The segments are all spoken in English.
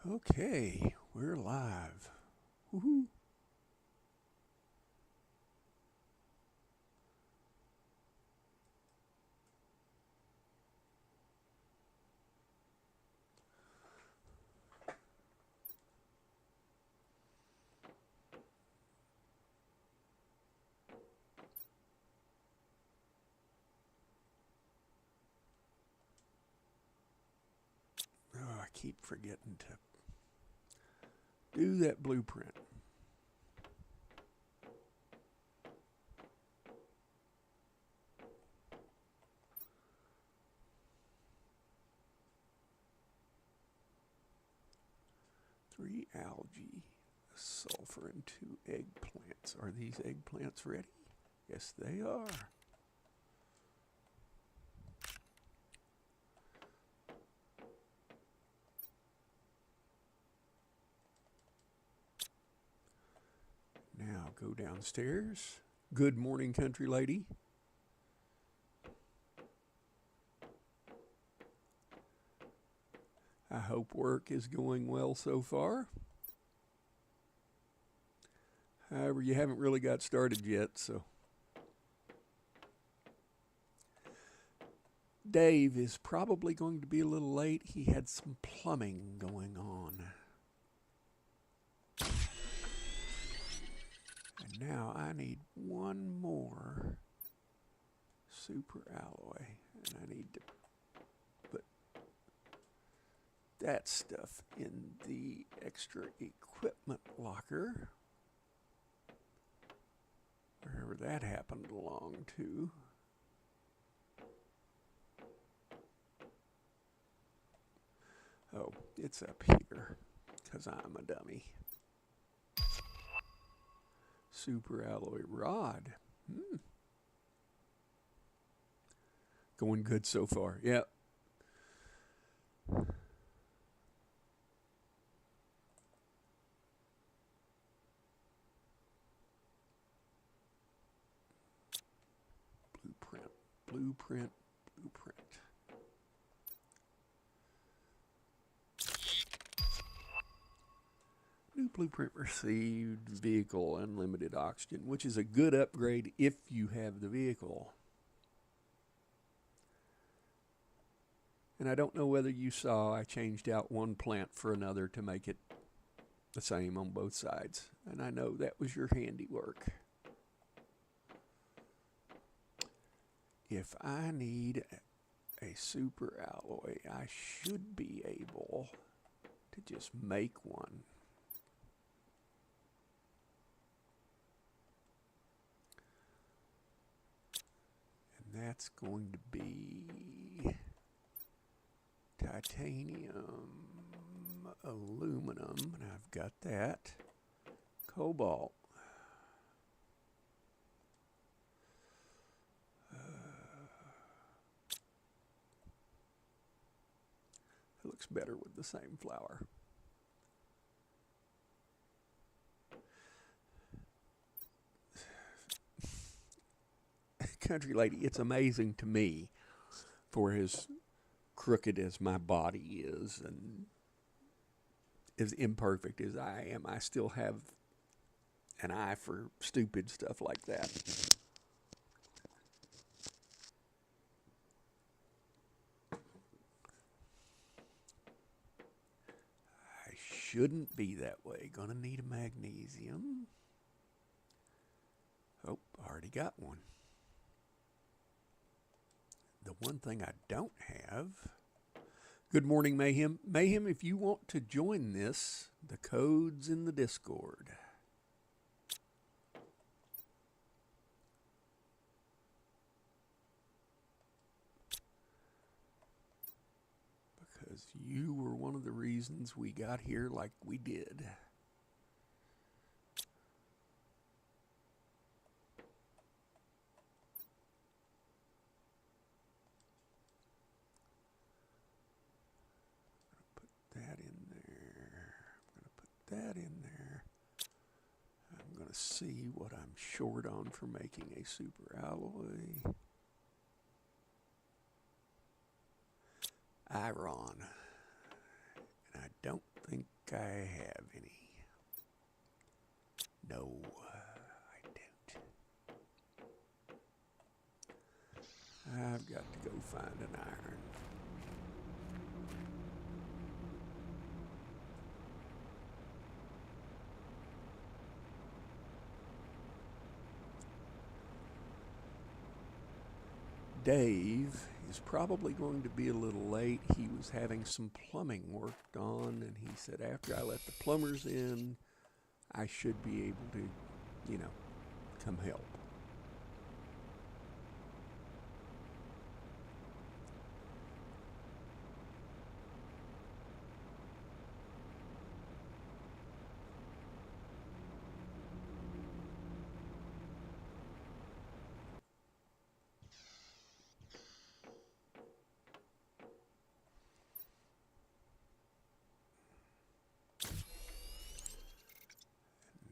Okay, we're live. Woohoo. Oh, I keep forgetting to do that blueprint. Three algae, sulfur, and two eggplants. Are these eggplants ready? Yes, they are. Now go downstairs. Good morning, country lady. I hope work is going well so far. However, you haven't really got started yet, so. Dave is probably going to be a little late. He had some plumbing going on. And now I need one more super alloy. And I need to put that stuff in the extra equipment locker. Wherever that happened along to. Oh, it's up here, because I'm a dummy. Super alloy rod. Going good so far. Yep. Blueprint, blueprint, blueprint. New blueprint received, vehicle unlimited oxygen, which is a good upgrade if you have the vehicle. And I don't know whether you saw I changed out one plant for another to make it the same on both sides. And I know that was your handiwork. If I need a super alloy, I should be able to just make one. And that's going to be titanium, aluminum, and I've got that. Cobalt. It looks better with the same flower. Country lady, it's amazing to me, for as crooked as my body is and as imperfect as I am, I still have an eye for stupid stuff like that. I shouldn't be that way. Gonna need a magnesium. Oh, already got one. The one thing I don't have. Good morning, Mayhem. Mayhem, if you want to join this, the code's in the Discord. Because you were one of the reasons we got here like we did. That in there. I'm going to put that in there. I'm going to see what I'm short on for making a super alloy. Iron. And I don't think I have any. No, I don't. I've got to go find an iron. Dave is probably going to be a little late. He was having some plumbing worked on, and he said after I let the plumbers in, I should be able to, come help.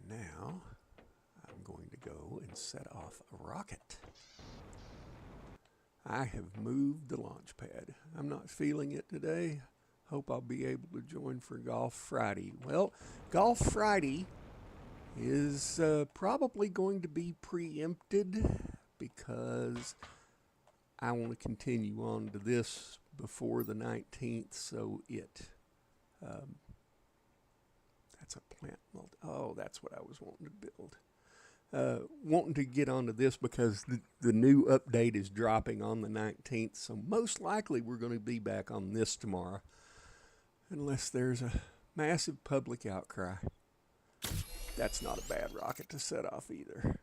Now, I'm going to go and set off a rocket. I have moved the launch pad. I'm not feeling it today. Hope I'll be able to join for Golf Friday. Well, Golf Friday is probably going to be preempted because I want to continue on to this before the 19th, so that's a plant mold. Oh, that's what I was wanting to build. Wanting to get onto this because the new update is dropping on the 19th, so most likely we're going to be back on this tomorrow, unless there's a massive public outcry. That's not a bad rocket to set off either.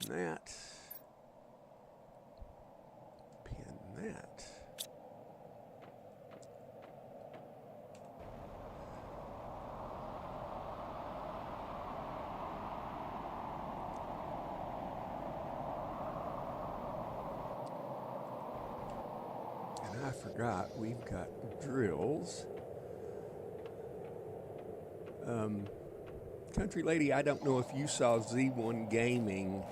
That. Pin that. And I forgot we've got drills. Country Lady, I don't know if you saw Z1 Gaming.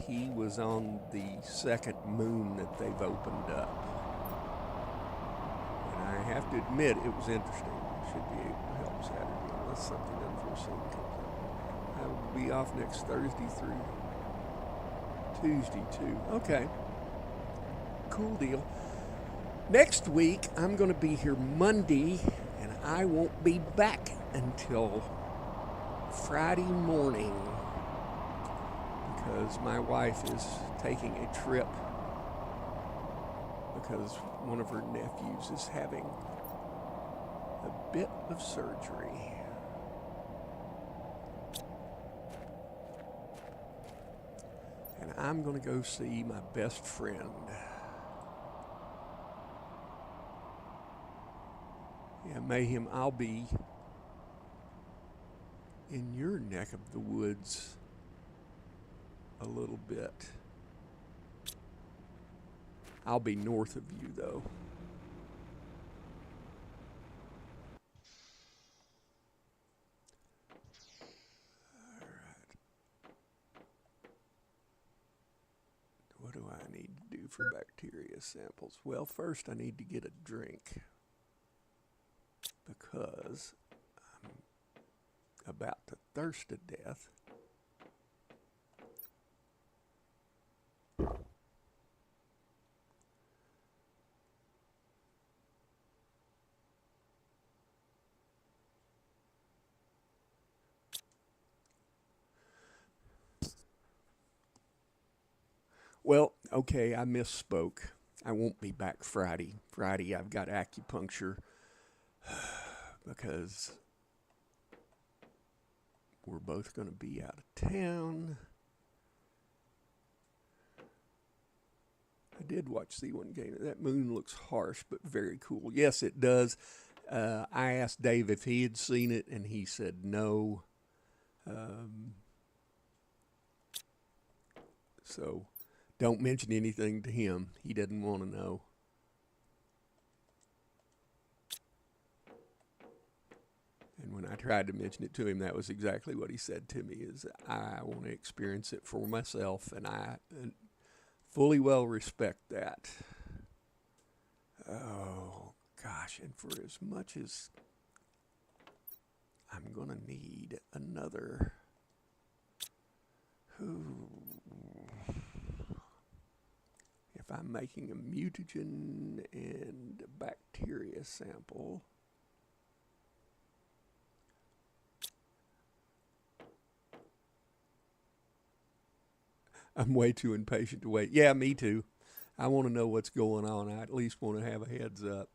He was on the second moon that they've opened up. And I have to admit, it was interesting. I should be able to help Saturday unless something unforeseen comes up. I will be off next Thursday through Tuesday, too. Okay. Cool deal. Next week, I'm going to be here Monday, and I won't be back until Friday morning, because my wife is taking a trip because one of her nephews is having a bit of surgery. And I'm going to go see my best friend. Yeah, Mayhem, I'll be in your neck of the woods a little bit. I'll be north of you, though. All right. What do I need to do for bacteria samples? Well, first I need to get a drink because I'm about to thirst to death. Well, okay, I misspoke. I won't be back Friday. Friday, I've got acupuncture because we're both going to be out of town. I did watch Z1 Game. That moon looks harsh, but very cool. Yes, it does. I asked Dave if he had seen it, and he said no. So don't mention anything to him. He didn't want to know. And when I tried to mention it to him, that was exactly what he said to me, is I want to experience it for myself, and I fully well respect that. Oh, gosh, and for as much as I'm going to need another... If I'm making a mutagen and a bacteria sample... I'm way too impatient to wait. Yeah, me too. I want to know what's going on. I at least want to have a heads up.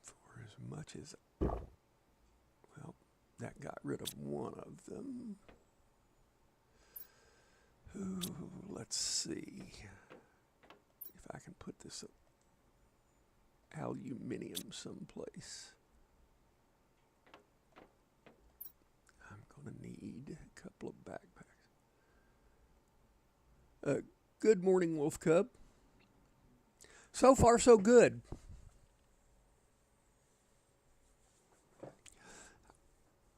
For as much as... Well, that got rid of one of them. Ooh, let's see if I can put this aluminium someplace. I'm going to need a couple of backpacks. Good morning, Wolf Cub. So far, so good.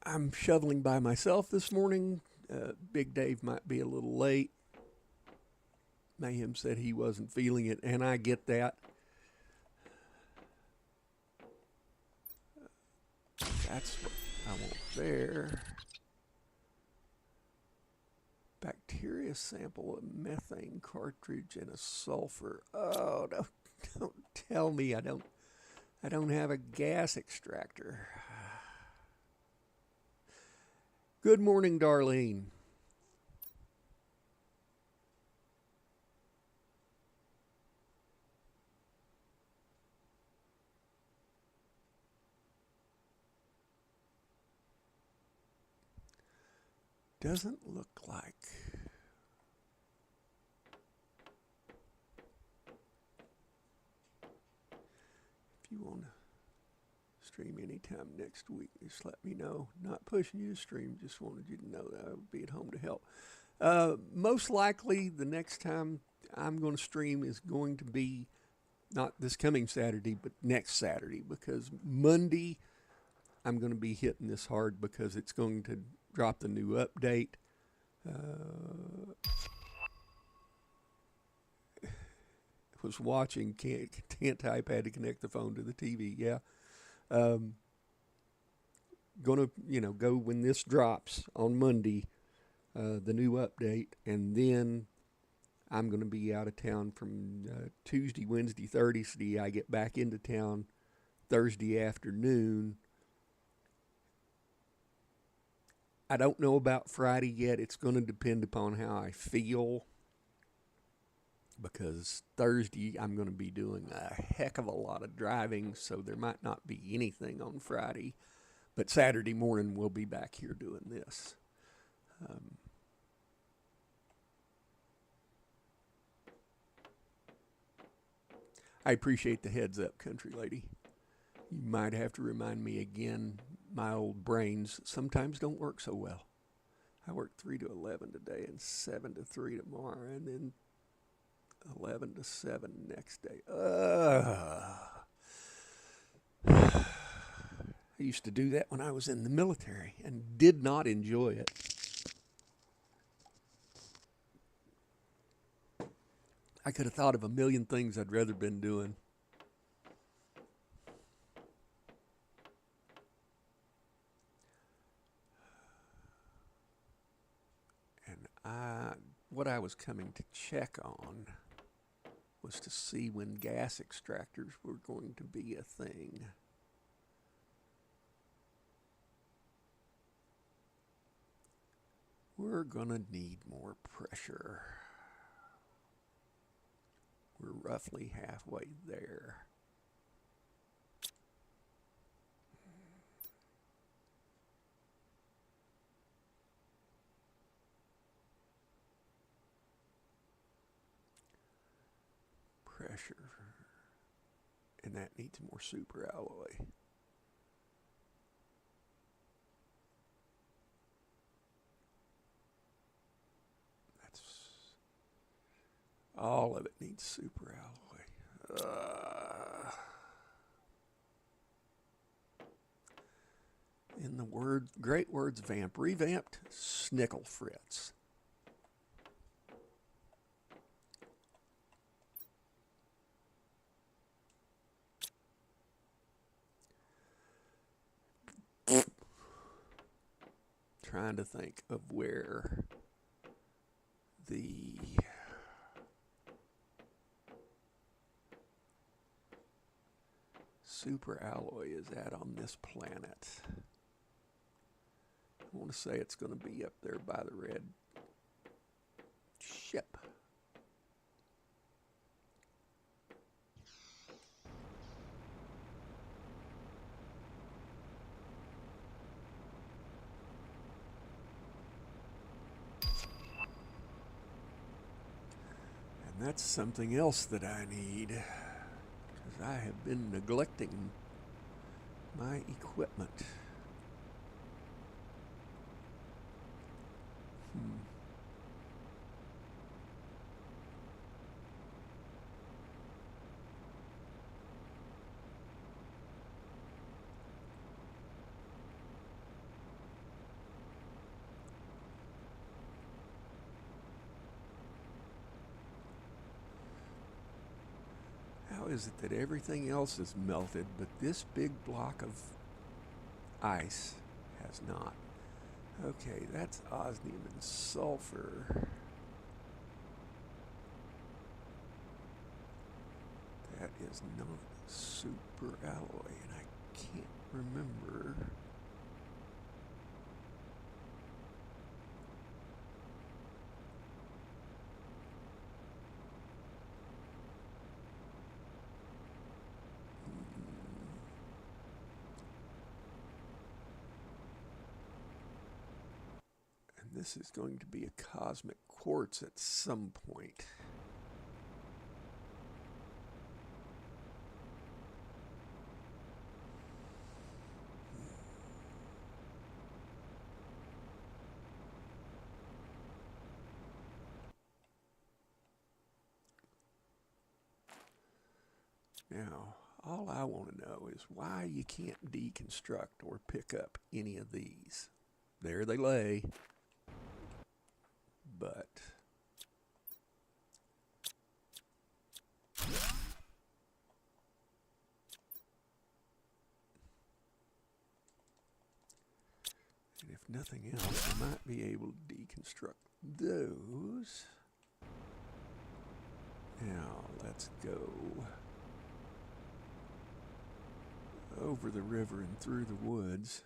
I'm shoveling by myself this morning. Big Dave might be a little late. Mayhem said he wasn't feeling it, and I get that. That's what I want there. Bacteria sample, a methane cartridge, and a sulfur. Oh, don't tell me I don't have a gas extractor. Good morning, Darlene. Doesn't look like... If you want to stream anytime next week, just let me know. Not pushing you to stream, just wanted you to know that I would be at home to help. Most likely the next time I'm going to stream is going to be not this coming Saturday, but next Saturday, because Monday I'm going to be hitting this hard because it's going to drop the new update. Was watching, can't type, had to connect the phone to the TV. Yeah. Gonna, go when this drops on Monday, the new update, and then I'm gonna be out of town from Tuesday, Wednesday, Thursday. I get back into town Thursday afternoon. I don't know about Friday yet. It's going to depend upon how I feel, because Thursday I'm going to be doing a heck of a lot of driving, so there might not be anything on Friday. But Saturday morning we'll be back here doing this. I appreciate the heads up, country lady. You might have to remind me again. My old brains sometimes don't work so well. I worked 3 to 11 today and 7 to 3 tomorrow, and then 11 to 7 next day. I used to do that when I was in the military and did not enjoy it. I could have thought of a million things I'd rather been doing. And what I was coming to check on was to see when gas extractors were going to be a thing. We're gonna need more pressure. We're roughly halfway there. Pressure. And that needs more super alloy. That's all of it needs super alloy. In the great words vamp, revamped, snickle frits. Trying to think of where the super alloy is at on this planet. I want to say it's going to be up there by the red ship. And that's something else that I need, because I have been neglecting my equipment. How is it that everything else is melted, but this big block of ice has not? Okay, that's osmium and sulfur. That is not super alloy, and I can't remember. And this is going to be a cosmic quartz at some point. Now, all I want to know is why you can't deconstruct or pick up any of these. There they lay. But and if nothing else, I might be able to deconstruct those. Now, let's go over the river and through the woods.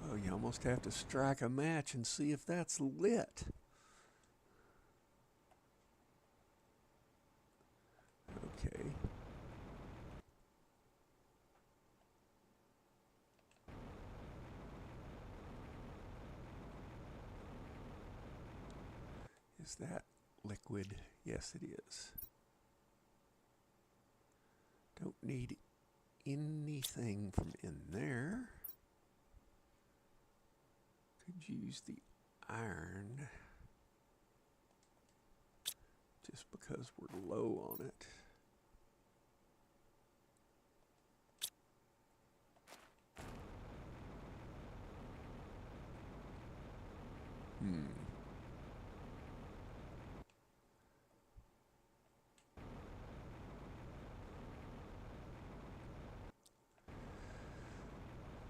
Oh, you almost have to strike a match and see if that's lit. Okay. Is that liquid? Yes, it is. Don't need anything from in there. Could use the iron just because we're low on it.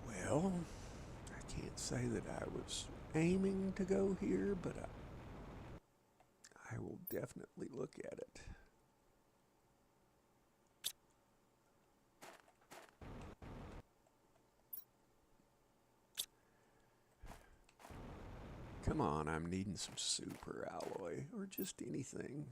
Well, I can't say that I was aiming to go here, but I will definitely look at it. Come on, I'm needing some super alloy or just anything.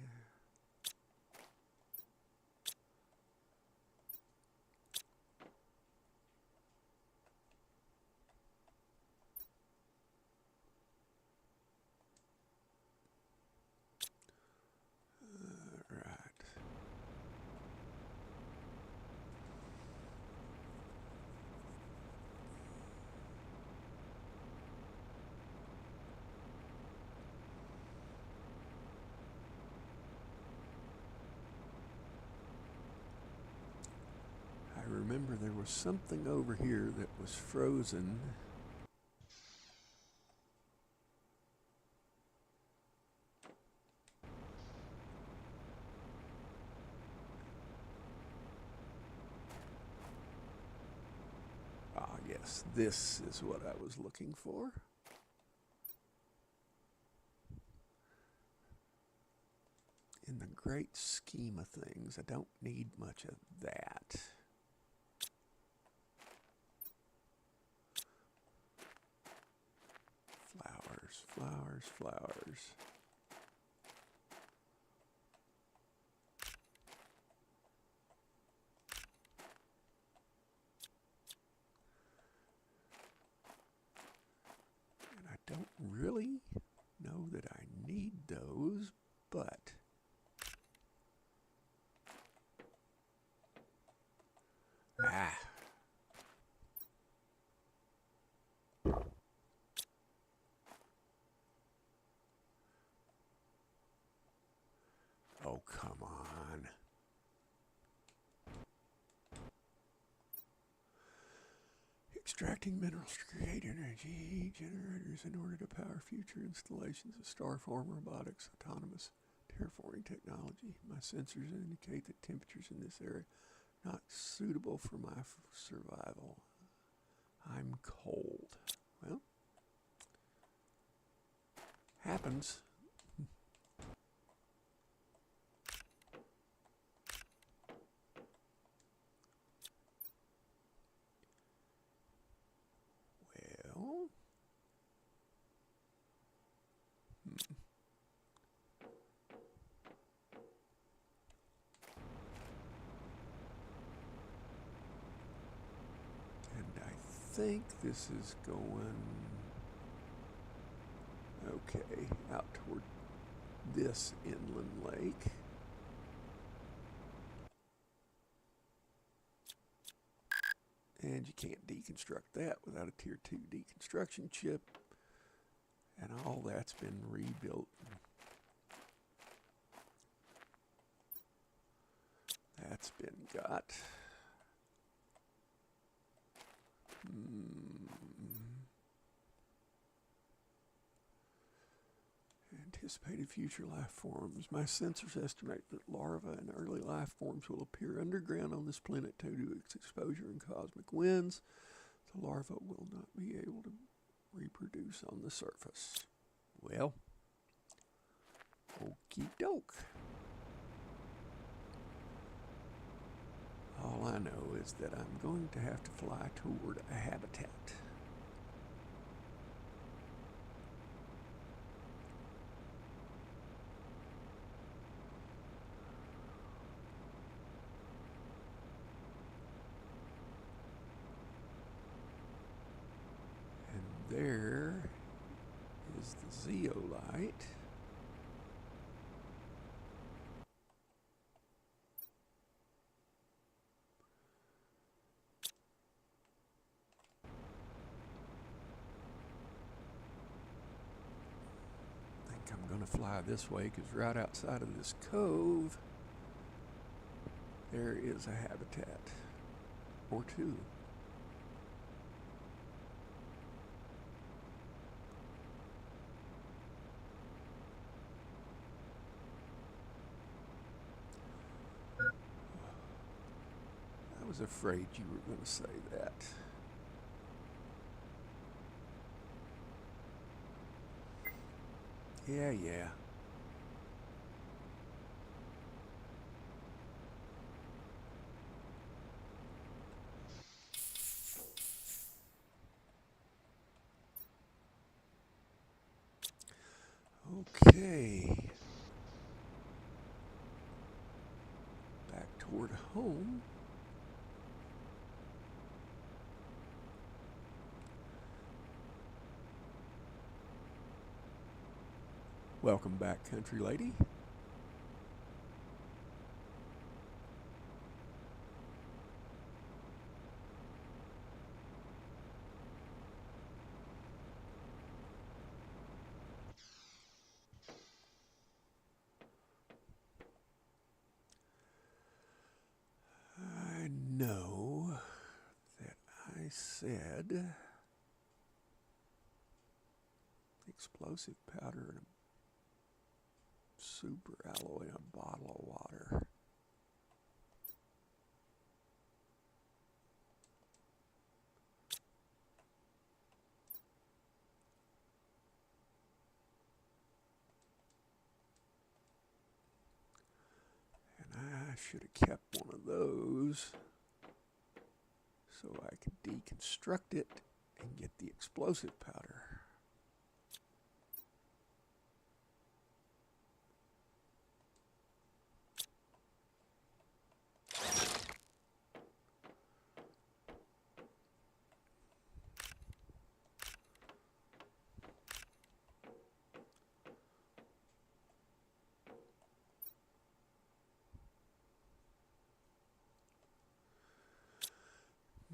remember there was something over here that was frozen. Ah, yes, this is what I was looking for. In the great scheme of things, I don't need much of that. Flowers, flowers, flowers. And I don't really know that I need those, but oh, come on. Extracting minerals to create energy generators in order to power future installations of Starform robotics, autonomous terraforming technology. My sensors indicate that temperatures in this area are not suitable for my survival. I'm cold. Well, happens. Well, and I think this is going okay out toward this inland lake. And you can't deconstruct that without a tier 2 deconstruction chip. And all that's been rebuilt. That's been got. Anticipated future life forms. My sensors estimate that larvae and early life forms will appear underground on this planet due to its exposure in cosmic winds. The larvae will not be able to reproduce on the surface. Well, okie doke. All I know is that I'm going to have to fly toward a habitat. And there is the zeolite. I'm going to fly this way because right outside of this cove there is a habitat or two. I was afraid you were going to say that. Yeah. Okay. Back toward home. Welcome back, country lady. I know said explosive powder and a super alloy in a bottle of water. And I should have kept one of those so I could deconstruct it and get the explosive powder.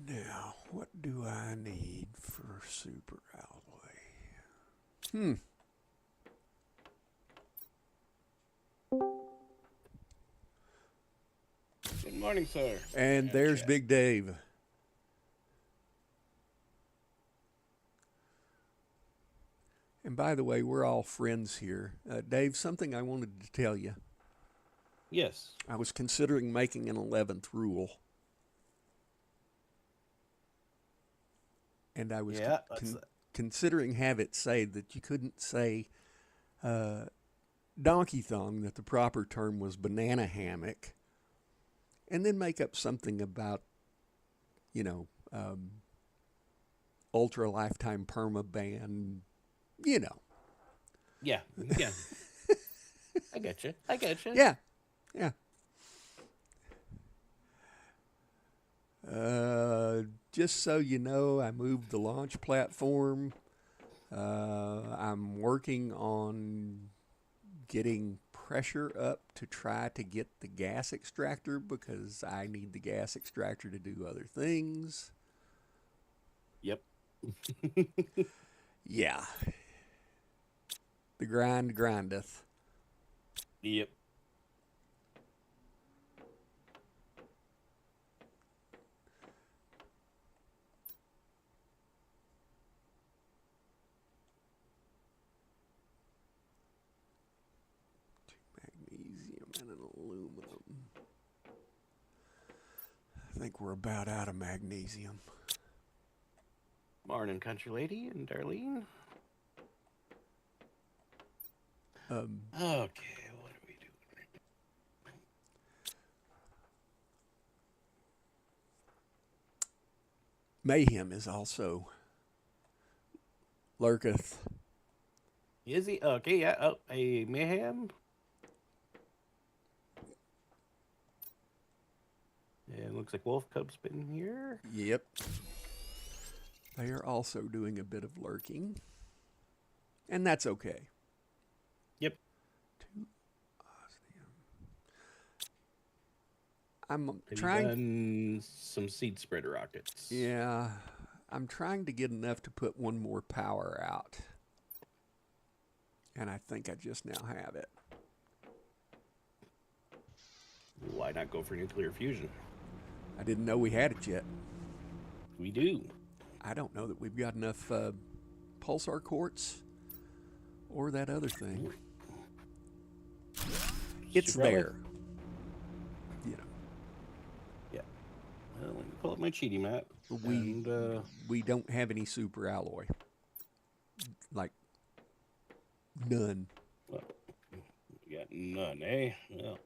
Now, what do I need for super alloy? Good morning, sir. And there's chat. Big Dave. And by the way, we're all friends here. Dave, something I wanted to tell you. Yes. I was considering making an 11th rule. And I was considering have it say that you couldn't say donkey thong, that the proper term was banana hammock, and then make up something about, ultra lifetime perma ban, Yeah. I get you. Yeah. Just so you know, I moved the launch platform. I'm working on getting pressure up to try to get the gas extractor because I need the gas extractor to do other things. Yep. Yeah. The grind grindeth. Yep. Magnesium and an aluminum. I think we're about out of magnesium. Morning, country lady and Darlene. Okay, what are we doing? Mayhem is also lurketh. Is he? Okay, yeah. Oh, a mayhem. And looks like Wolf Cub's been here. Yep. They are also doing a bit of lurking. And that's okay. Yep. I'm Have trying. You done some seed spreader rockets. Yeah. I'm trying to get enough to put one more power out. And I think I just now have it. Why not go for nuclear fusion? I didn't know we had it yet. We do. I don't know that we've got enough pulsar quartz or that other thing. It's Super there. Yeah. Well, let me pull up my cheaty map. We don't have any super alloy. Like, none. Well, we got none, eh? Well.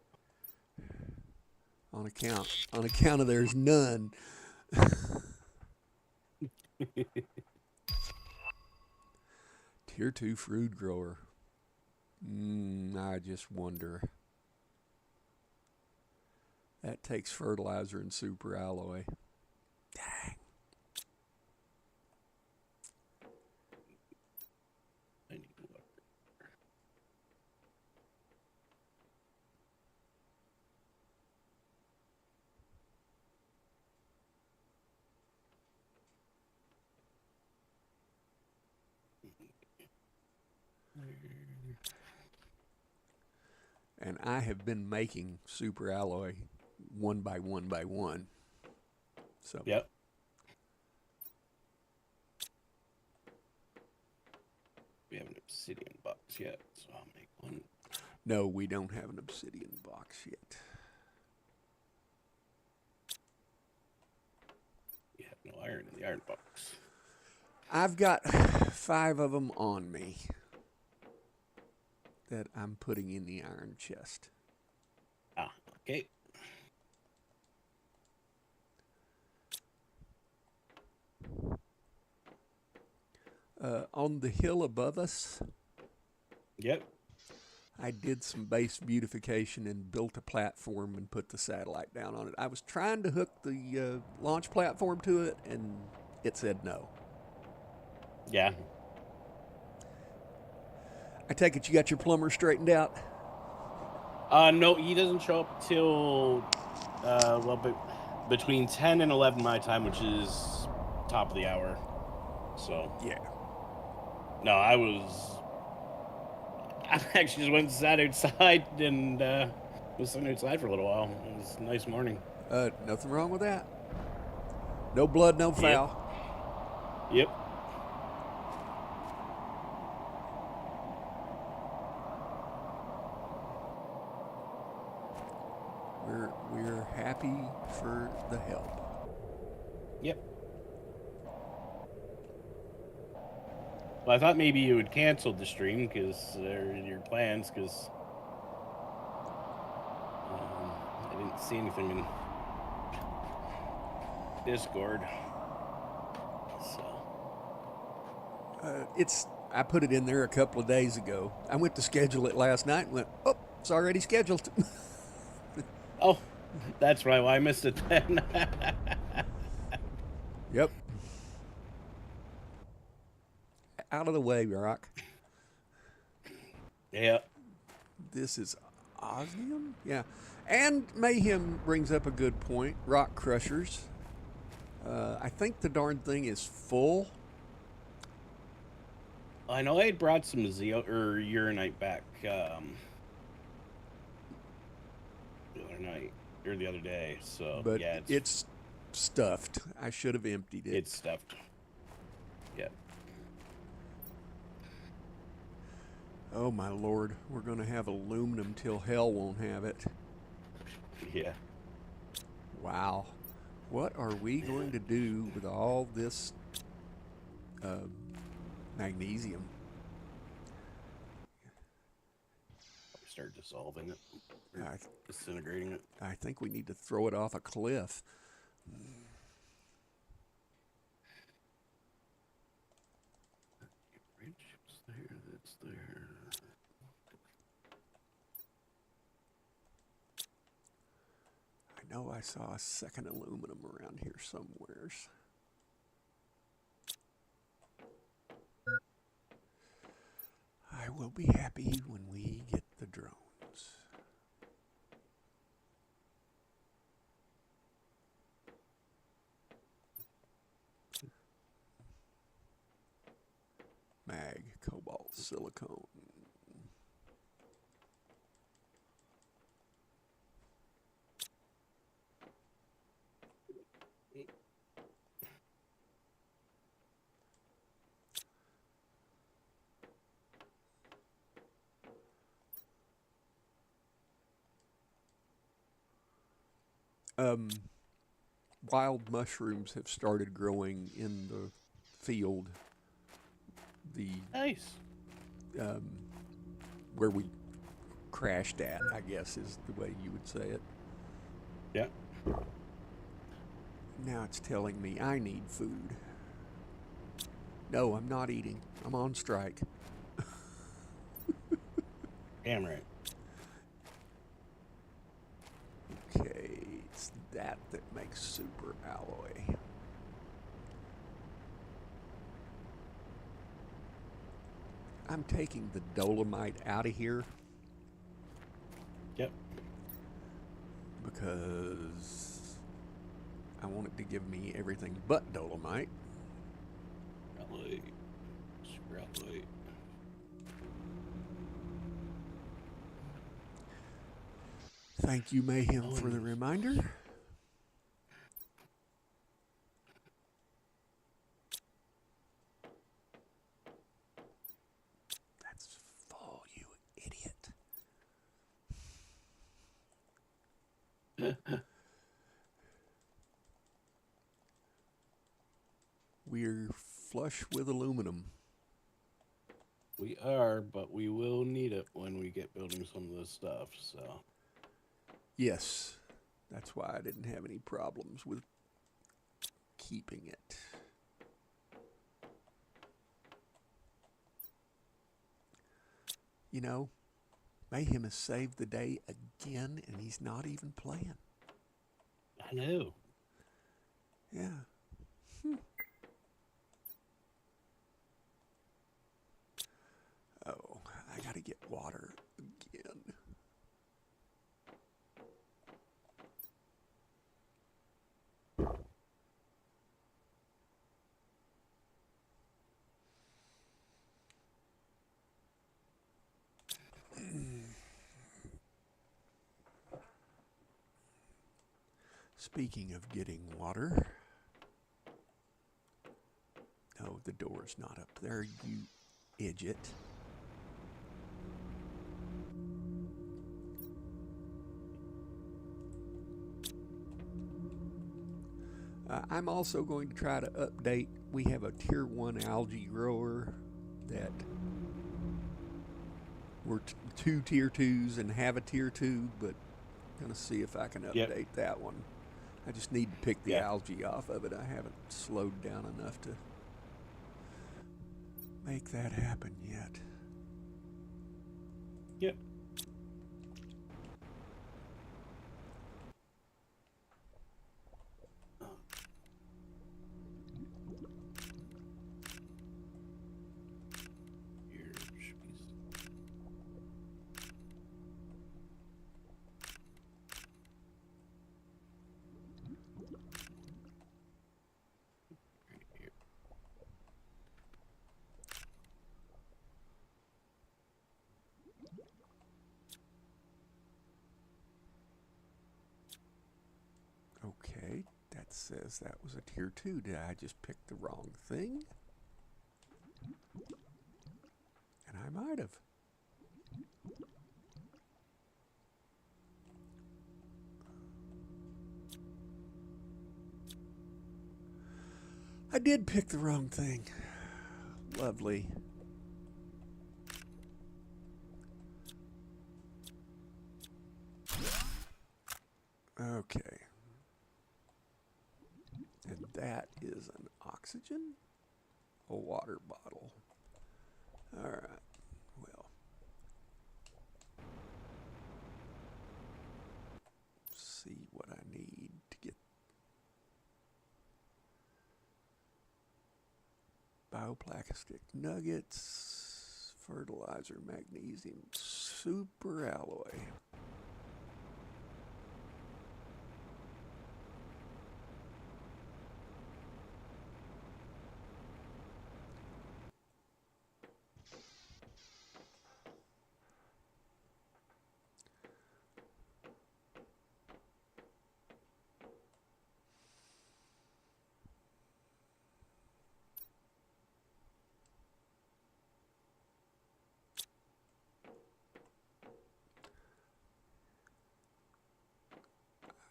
On account of there's none. Tier 2 fruit grower. I just wonder. That takes fertilizer and super alloy. Dang. I need water. And I have been making super alloy one by one by one. So Yep. obsidian box yet, so I'll make one. No, we don't have an obsidian box yet. You have no iron in the iron box. I've got 5 of them on me that I'm putting in the iron chest. Ah, okay. On the hill above us, Yep. I did some base beautification and built a platform and put the satellite down on it. I was trying to hook the launch platform to it, and it said no. Yeah. I take it you got your plumber straightened out? No, he doesn't show up till between 10 and 11 my time, which is top of the hour. So Yeah. no, I actually just went and sat outside and was sitting outside for a little while. It was a nice morning. Nothing wrong with that. No blood, no foul. Yep. We're happy for the help. Yep. Well, I thought maybe you would cancel the stream because they're your plans. Because I didn't see anything in Discord. So I put it in there a couple of days ago. I went to schedule it last night and went, oh, it's already scheduled. oh, that's right. Well, I missed it then. Yep. Out of the way, Rock. Yeah. This is osmium? Yeah. And Mayhem brings up a good point. Rock crushers. I think the darn thing is full. I know I had brought some uranite back the other night or the other day. So But yeah, it's stuffed. I should have emptied it. It's stuffed. Yep. Oh my lord, we're gonna have aluminum till hell won't have it. Yeah. Wow. What are we going to do with all this magnesium? Start dissolving it. Disintegrating it. I think we need to throw it off a cliff. It's there. That's there. I know I saw a second aluminum around here somewheres. I will be happy when we get the drones. Mag, cobalt, silicone. Wild mushrooms have started growing in the field. The Nice. where we crashed at, I guess is the way you would say it. Yeah. Now it's telling me I need food. No, I'm not eating. I'm on strike. Damn right. Okay, it's that makes super alloy. I'm taking the dolomite out of here. Yep. Because I want it to give me everything but dolomite. Alloy. Super alloy. Thank you, Mayhem, for the reminder. We're flush with aluminum. We are, but we will need it when we get building some of this stuff. So Yes, that's why I didn't have any problems with keeping it. You know, Mayhem has saved the day again, and he's not even playing. I know. Yeah. Oh, I gotta get water again. Speaking of getting water. No, the door's not up there, you idiot. I'm also going to try to update. We have a tier 1 algae grower that we're 2 tier 2s and have a tier 2, but I'm going to see if I can update that one. I just need to pick the algae off of it. I haven't slowed down enough to make that happen yet. Yep. Okay, that says that was a tier 2. Did I just pick the wrong thing? And I might have. I did pick the wrong thing. Lovely. Okay. And that is an oxygen? A water bottle. Alright. Well. See what I need to get. Bioplastic nuggets. Fertilizer, magnesium, super alloy.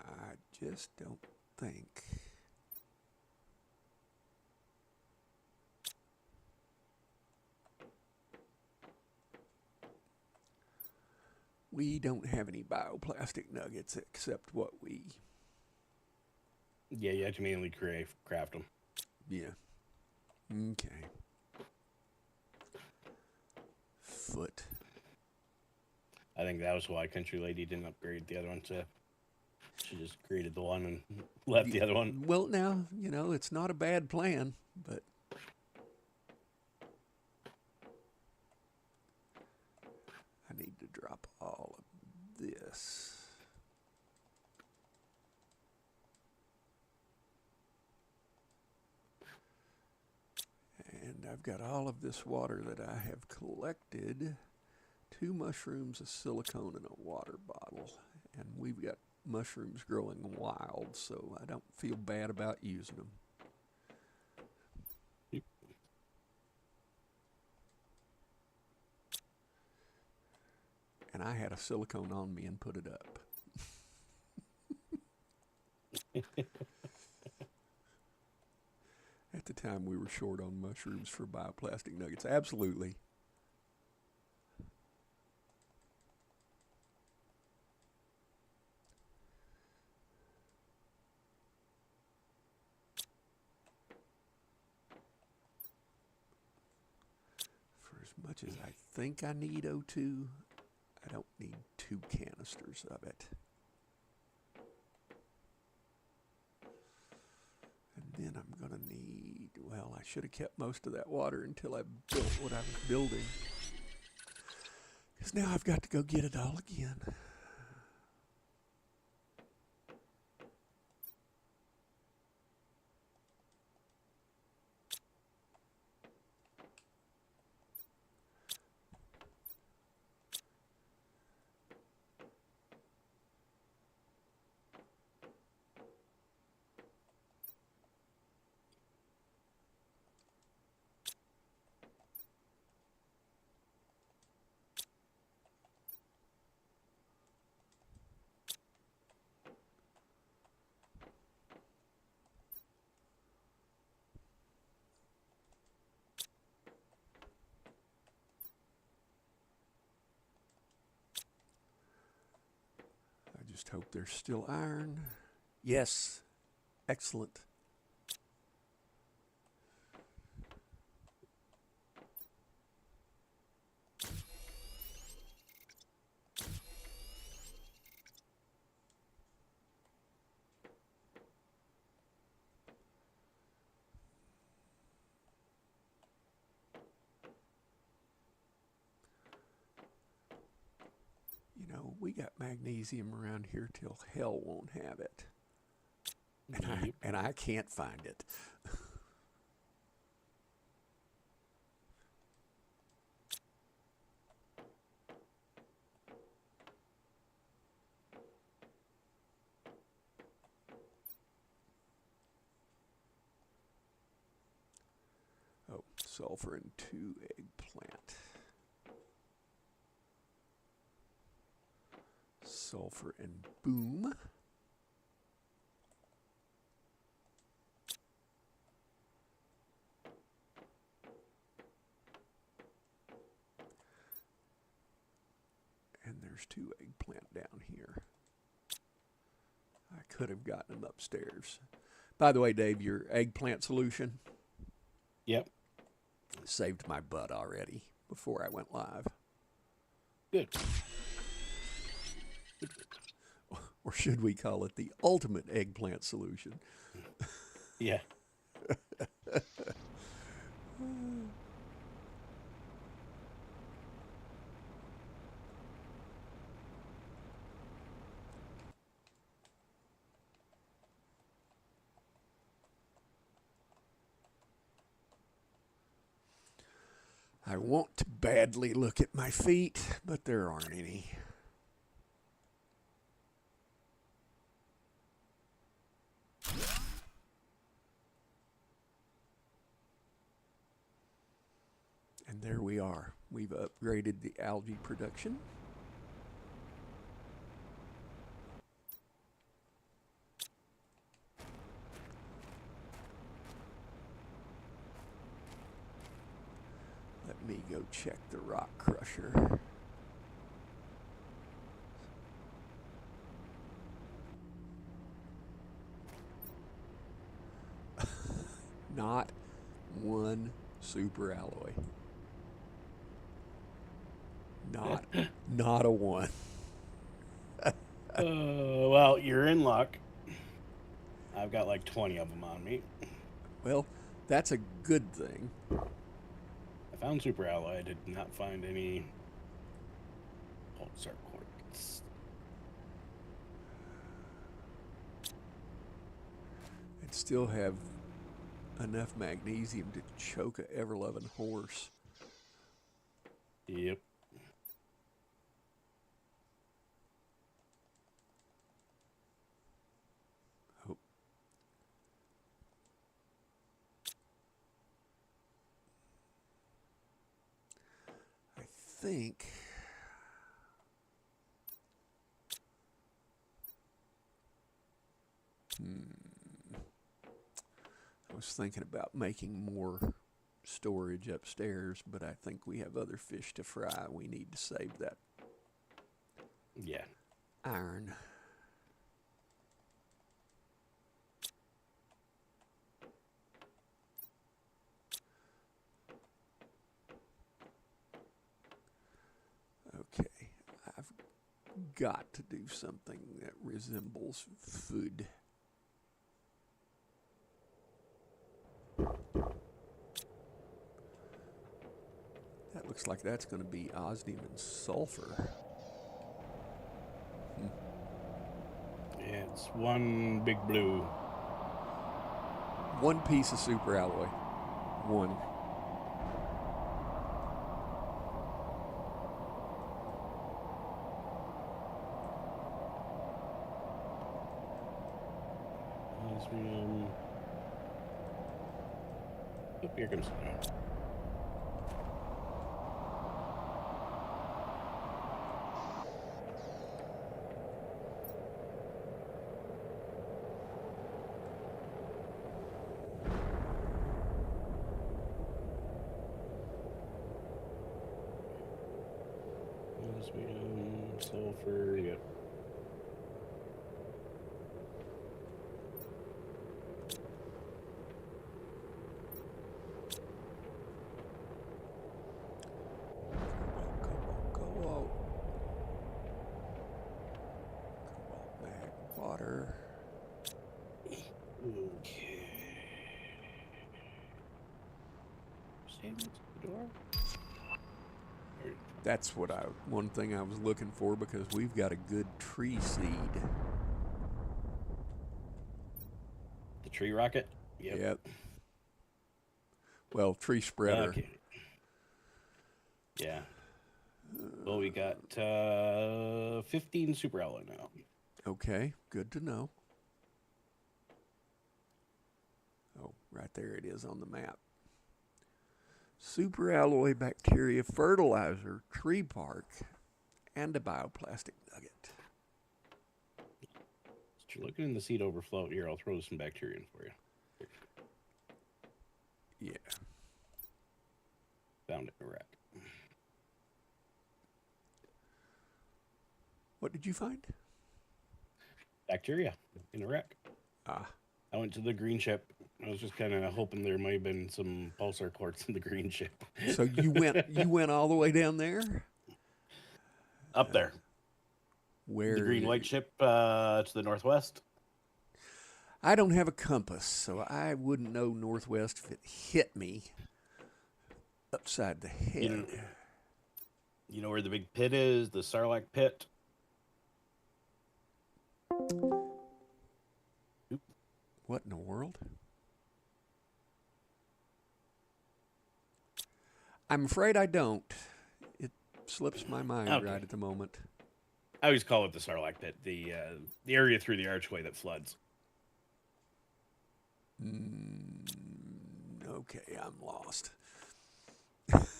I just don't think we don't have any bioplastic nuggets except what we. Yeah, you have to manually craft them. Yeah. Okay. Foot. I think that was why Country Lady didn't upgrade the other one to. She just created the one and left the other one. Well, now, it's not a bad plan, but I need to drop all of this. And I've got all of this water that I have collected. 2 mushrooms, a silicone, and a water bottle. And we've got mushrooms growing wild, so I don't feel bad about using them. And I had a silicone on me and put it up. At the time, we were short on mushrooms for bioplastic nuggets. Absolutely. For as much as I think I need O2, I don't need 2 canisters of it. And then I'm going to need, well, I should have kept most of that water until I built what I was building. Because now I've got to go get it all again. I just hope there's still iron. Yes. Excellent. You know, we got magnesium around here till hell won't have it. And I can't find it. Oh, sulfur and 2 eggplant. Sulfur and boom. And there's 2 eggplant down here. I could have gotten them upstairs. By the way, Dave, your eggplant solution? Yep. Saved my butt already before I went live. Good. Or should we call it the ultimate eggplant solution? Yeah. I want to badly look at my feet, but there aren't any. And there we are. We've upgraded the algae production. Let me go check the rock crusher. Not one super alloy. Not a one. Well, you're in luck. I've got like 20 of them on me. Well, that's a good thing. I found super alloy. I did not find any pulsar quartz. I'd still have enough magnesium to choke a ever-loving horse. Yep. Oh. I think was thinking about making more storage upstairs, but I think we have other fish to fry. We need to save that Yeah. iron. Okay, I've got to do something that resembles food. That looks like that's going to be osmium and sulfur. Yeah, it's one big blue. One piece of super alloy. One. Osmium. Oh, here comes the osmium, sulfur, yep. Go. Mag water. Okay. Save the door. That's one thing I was looking for, because we've got a good tree seed. The tree rocket? Yep. Well, tree spreader. Okay. Yeah. Well, we got 15 super alloy now. Okay, good to know. Oh, right there it is on the map. Super alloy bacteria fertilizer, tree bark, and a bioplastic nugget. So you're looking in the seed overflow. Here, I'll throw some bacteria in for you. Yeah. Found it in a rack. What did you find? Bacteria in a rack. Ah. I went to the green ship. I was just kind of hoping there might have been some pulsar quartz in the green ship. So you went all the way down there? Up there. Where? The green white ship to the northwest. I don't have a compass, so I wouldn't know northwest if it hit me upside the head. You know where the big pit is? The Sarlacc pit? Oop. What in the world? I'm afraid I don't. It slips my mind right at the moment. I always call it the Sarlacc pit, the area through the archway that floods. Okay, I'm lost. But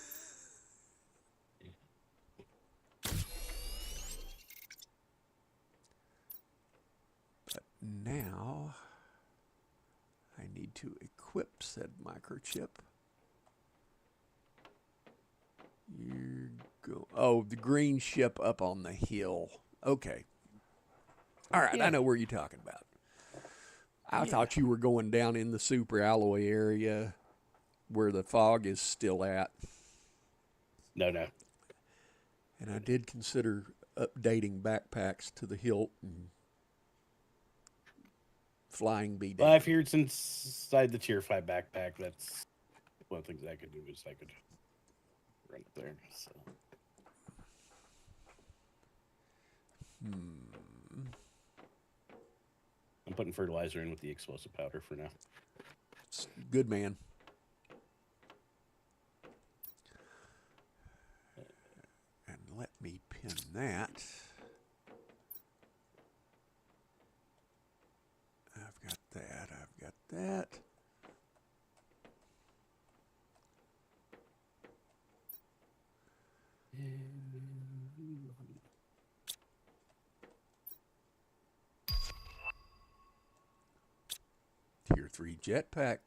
now I need to equip said microchip. You go. Oh, the green ship up on the hill. Okay. All right, yeah. I know where you're talking about. I thought you were going down in the super alloy area where the fog is still at. No. And I did consider updating backpacks to the hilt and flying bee down. Well, I figured since I had the tier 5 backpack, that's one of the things I could do is I could run up there. So. I'm putting fertilizer in with the explosive powder for now. Good man. And let me pin that. I've got that. Tier 3 jetpack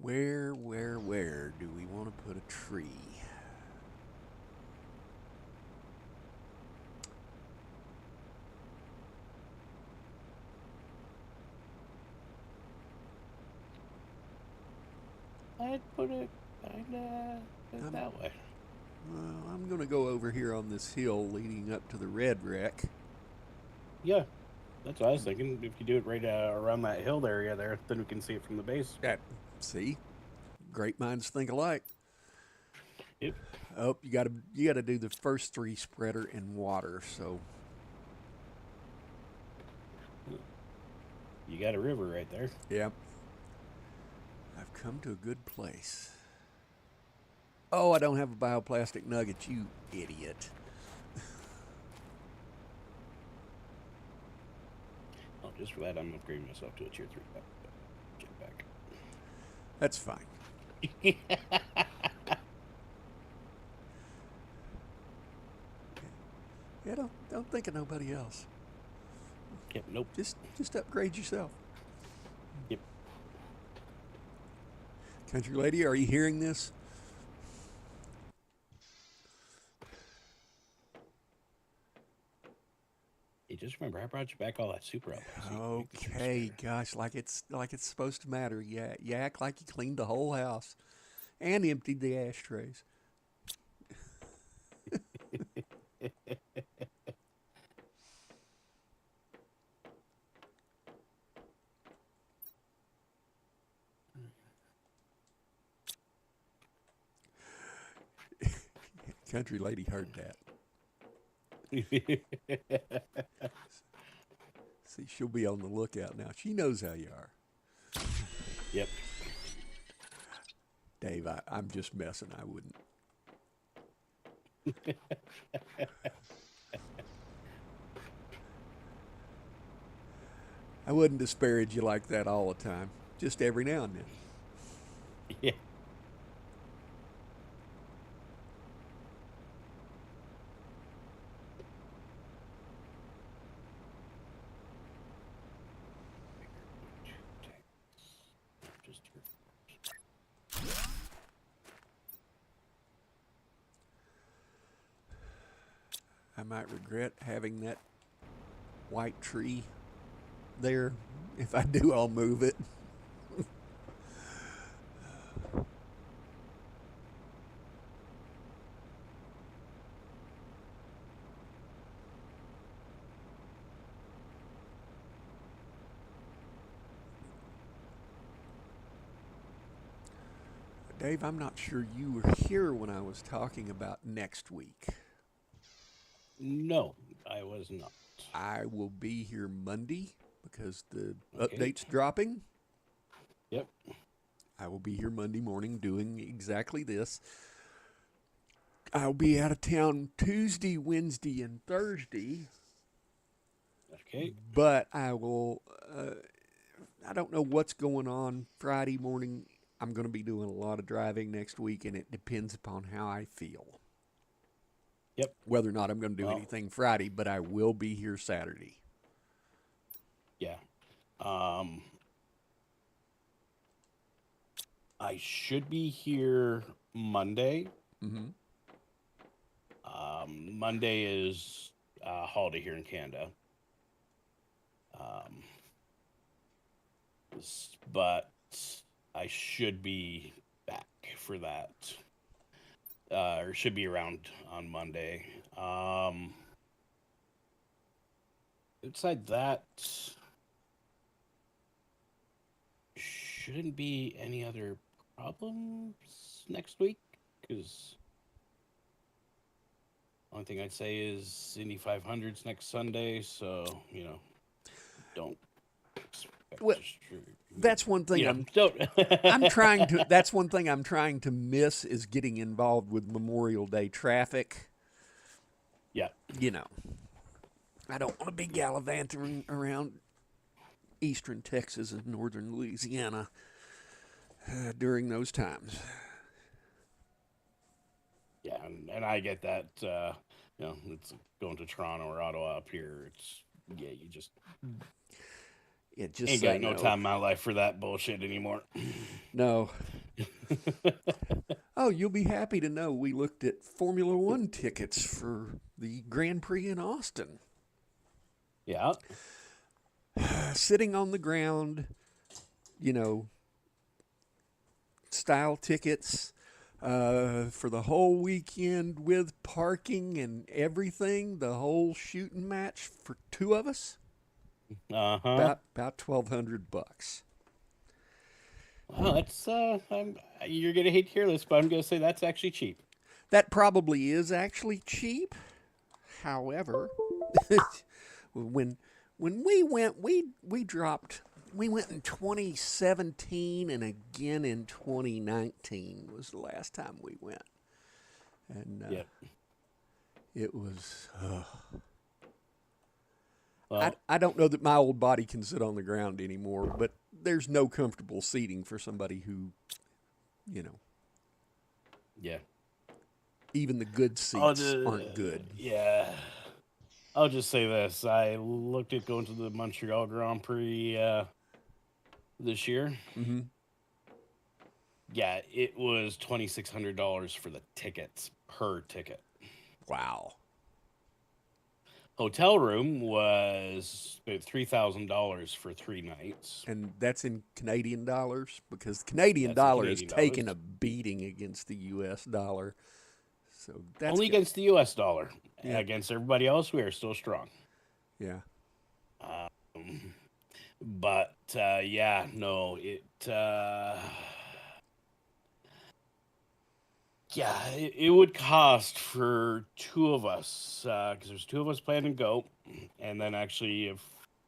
Where do we want to put a tree? I'd put it kind of I'm, that way. well, I'm going to go over here on this hill leading up to the red wreck. Yeah, that's what I was thinking. If you do it right around that hill area there, then we can see it from the base. That, see, great minds think alike. Yep. Oh, you gotta do the first three spreader in water. So You got a river right there. yeah, I've come to a good place. Oh, I don't have a bioplastic nugget, you idiot. Oh, just for that, I'm upgrading myself to a tier 3 That's fine. jetpack. Yeah, don't think of nobody else. Yep, nope. Just upgrade yourself. Yep. Country lady, are you hearing this? Hey, just remember, I brought you back all that super out there. So you can make the super Okay, spreader. gosh, like it's supposed to matter. Yeah, you act like you cleaned the whole house and emptied the ashtrays. Country lady heard that. See, she'll be on the lookout now. She knows how you are. Yep. Dave, I'm just messing. I wouldn't. I wouldn't disparage you like that all the time. Just every now and then. Yeah. Just I might regret having that white tree there. If I do, I'll move it. Dave, I'm not sure you were here when I was talking about next week. No, I was not. I will be here Monday because the Okay. update's dropping. Yep. I will be here Monday morning doing exactly this. I'll be out of town Tuesday, Wednesday, and Thursday, Okay. but I will. I don't know what's going on Friday morning. I'm going to be doing a lot of driving next week, and it depends upon how I feel. Yep. Whether or not I'm going to do Well, anything Friday, but I will be here Saturday. yeah. I should be here Monday. Mm-hmm. Monday is a holiday here in Canada. Um, but I should be back for that. Or should be around on Monday. Outside that, shouldn't be any other problems next week because only thing I'd say is Indy 500's next Sunday, so don't expect Well, that's one thing don't. I'm trying to. That's one thing I'm trying to miss is getting involved with Memorial Day traffic. Yeah. I don't want to be gallivanting around eastern Texas and northern Louisiana during those times. Yeah, and I get that. It's going to Toronto or Ottawa up here. You just Yeah, just ain't say got no no. time in my life for that bullshit anymore. No, Oh, you'll be happy to know we looked at Formula One tickets for the Grand Prix in Austin. Yeah. Sitting on the ground, you know, style tickets for the whole weekend with parking and everything. The whole shooting match for two of us, Uh-huh. about $1,200. Well, that's you're gonna hate to hear this, but I'm gonna say that's actually cheap. That probably is actually cheap. However, when we went, we dropped. We went in 2017 and again in 2019 was the last time we went, and Yep. it was. Well, I don't know that my old body can sit on the ground anymore, but there's no comfortable seating for somebody who, you know, yeah. even the good seats aren't good. Yeah. I'll just say this: I looked at going to the Montreal Grand Prix this year. Mm-hmm. Yeah, it was $2,600 for the tickets per ticket. Wow. Hotel room was about $3,000 for 3 nights. And that's in Canadian dollars because the Canadian That's in dollar is Canadian taking dollars. a beating against the U.S. dollar. So that's Only good. against the U.S. dollar. Yeah. Against everybody else, we are still strong. Yeah. But yeah, no, yeah, it would cost for two of us because there's two of us planning to go, and then actually a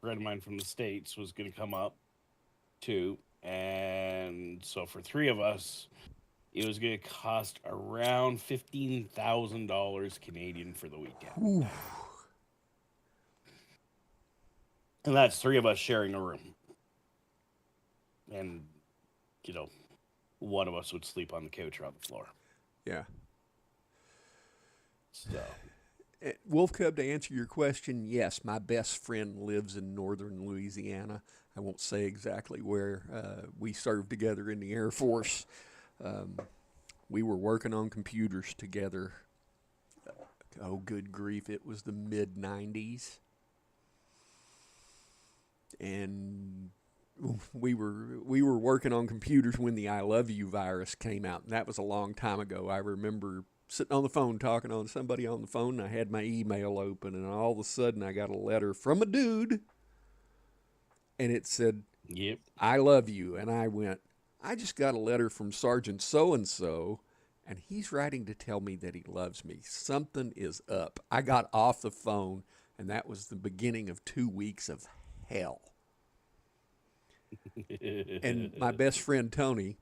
friend of mine from the States was going to come up too, and so for three of us, it was going to cost around $15,000 Canadian for the weekend, Ooh. and that's three of us sharing a room, and you know, one of us would sleep on the couch or on the floor. Yeah. So Wolf Cub, to answer your question, yes, my best friend lives in northern Louisiana. I won't say exactly where. We served together in the Air Force. We were working on computers together. Oh, good grief. It was the mid 90s. And we were working on computers when the I Love You virus came out, and that was a long time ago. I remember sitting on the phone talking on somebody on the phone, and I had my email open, and all of a sudden I got a letter from a dude, and it said, yep. "I love you," and I went, "I just got a letter from Sergeant So and So." And he's writing to tell me that he loves me. Something is up. I got off the phone, and that was the beginning of 2 weeks of hell. And my best friend Tony,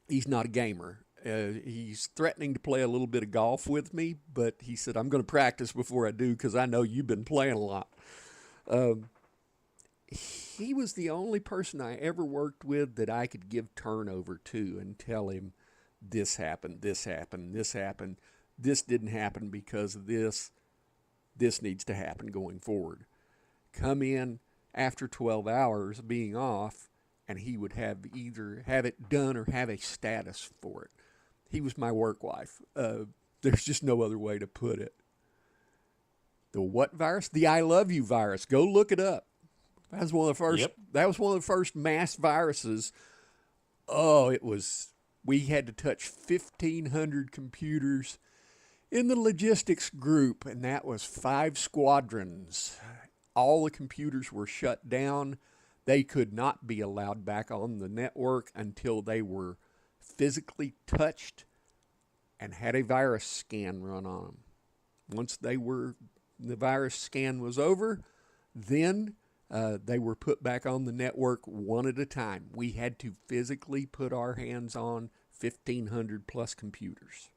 he's not a gamer. He's threatening to play a little bit of golf with me, but he said, I'm going to practice before I do because I know you've been playing a lot. He was the only person I ever worked with that I could give turnover to and tell him, this happened, this happened, this happened, this didn't happen because of this. This needs to happen going forward. Come in after 12 hours being off, and he would have either have it done or have a status for it. He was my work wife. There's just no other way to put it. The what virus? The I love you virus. Go look it up. That was one of the first. Yep. That was one of the first mass viruses. Oh, it was. We had to touch 1,500 computers in the logistics group, and that was 5 squadrons. All the computers were shut down. They could not be allowed back on the network until they were physically touched and had a virus scan run on them. Once the virus scan was over, then they were put back on the network one at a time. We had to physically put our hands on 1,500 plus computers.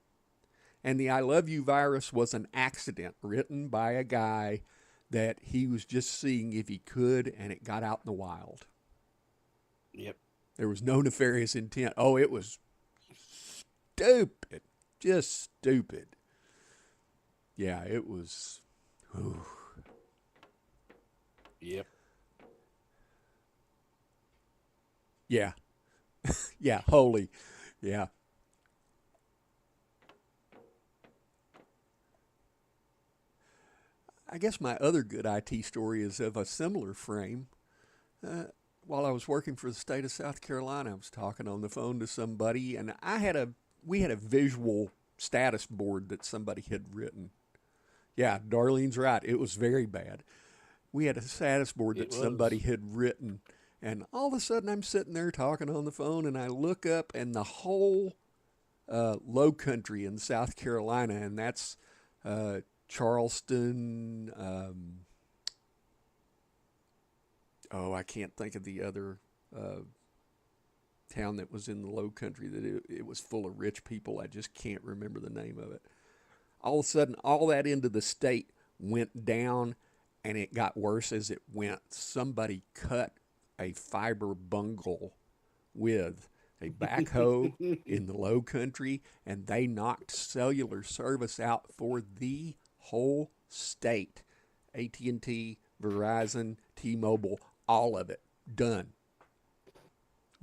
And the I Love You virus was an accident written by a guy that he was just seeing if he could, and it got out in the wild. Yep. There was no nefarious intent. Oh, it was stupid. Just stupid. Yeah, it was. Whew. Yep. Yeah. Yeah, holy. Yeah. I guess my other good IT story is of a similar frame. Uh, while I was working for the state of South Carolina, I was talking on the phone to somebody, and we had a visual status board that somebody had written. Yeah, Darlene's right. It was very bad. We had a status board It that somebody was. had written, and all of a sudden I'm sitting there talking on the phone, and I look up, and the whole low country in South Carolina, and that's uh, Charleston. Oh, I can't think of the other uh, town that was in the low country that it was full of rich people. I just can't remember the name of it. All of a sudden, all that into the state went down, and it got worse as it went. Somebody cut a fiber bungle with a backhoe in the low country, and they knocked cellular service out for the whole state. AT&T, Verizon, T-Mobile, all of it done.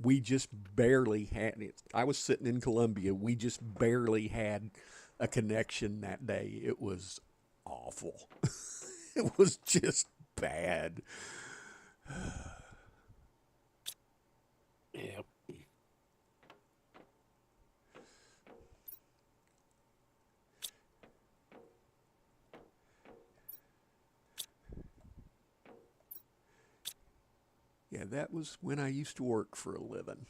We just barely had it. I was sitting in Columbia. We just barely had a connection that day. It was awful. It was just bad. Yep. Yeah, that was when I used to work for a living.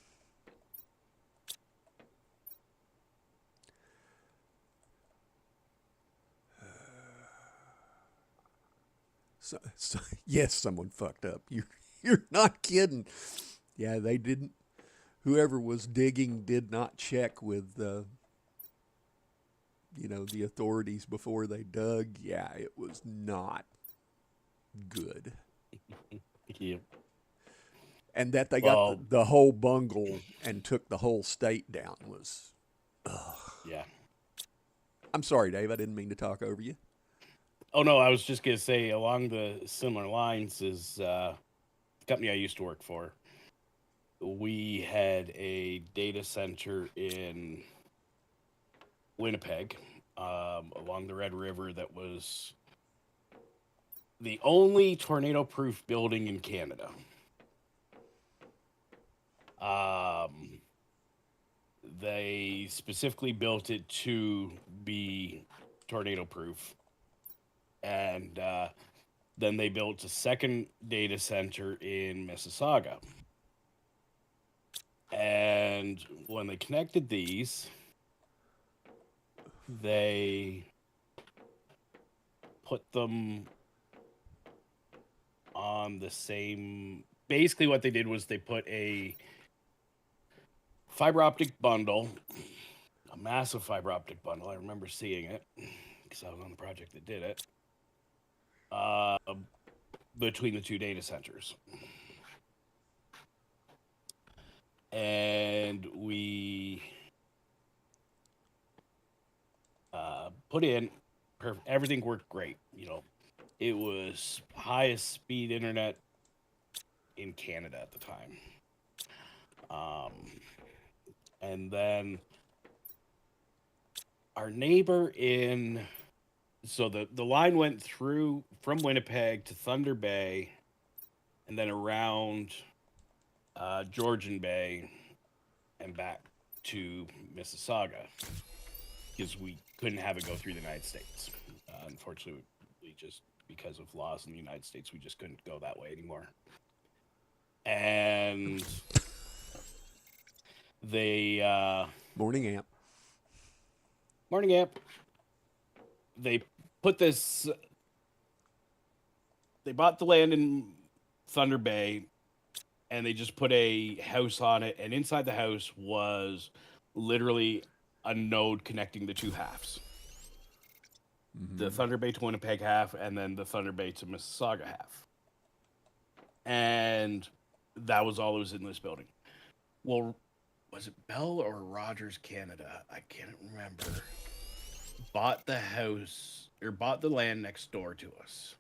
Yes, someone fucked up. You're not kidding. Yeah, they didn't. Whoever was digging did not check with the authorities before they dug. Yeah, it was not good. Yep. And that they got Well, the whole bungle and took the whole state down was. yeah. I'm sorry, Dave. I didn't mean to talk over you. Oh no, I was just gonna say along the similar lines is the company I used to work for. We had a data center in Winnipeg, along the Red River, that was the only tornado-proof building in Canada. Um, they specifically built it to be tornado-proof, and then they built a second data center in Mississauga. And when they connected these, they put them on the same. Basically, what they did was they put a fiber optic bundle, a massive fiber optic bundle. I remember seeing it because I was on the project that did it, uh, between the two data centers. And we put in, everything worked great. It was highest speed internet in Canada at the time. Um, and then our neighbor in, so the line went through from Winnipeg to Thunder Bay, and then around Georgian Bay and back to Mississauga, because we couldn't have it go through the United States. Unfortunately, we just, because of laws in the United States, we just couldn't go that way anymore. And they Morning amp. morning amp. They put this. They bought the land in Thunder Bay, and they just put a house on it. And inside the house was literally a node connecting the two halves: the Mm-hmm. Thunder Bay to Winnipeg half, and then the Thunder Bay to Mississauga half. And that was all that was in this building. Well, was it Bell or Rogers Canada? I can't remember. Bought the house, or bought the land next door to us,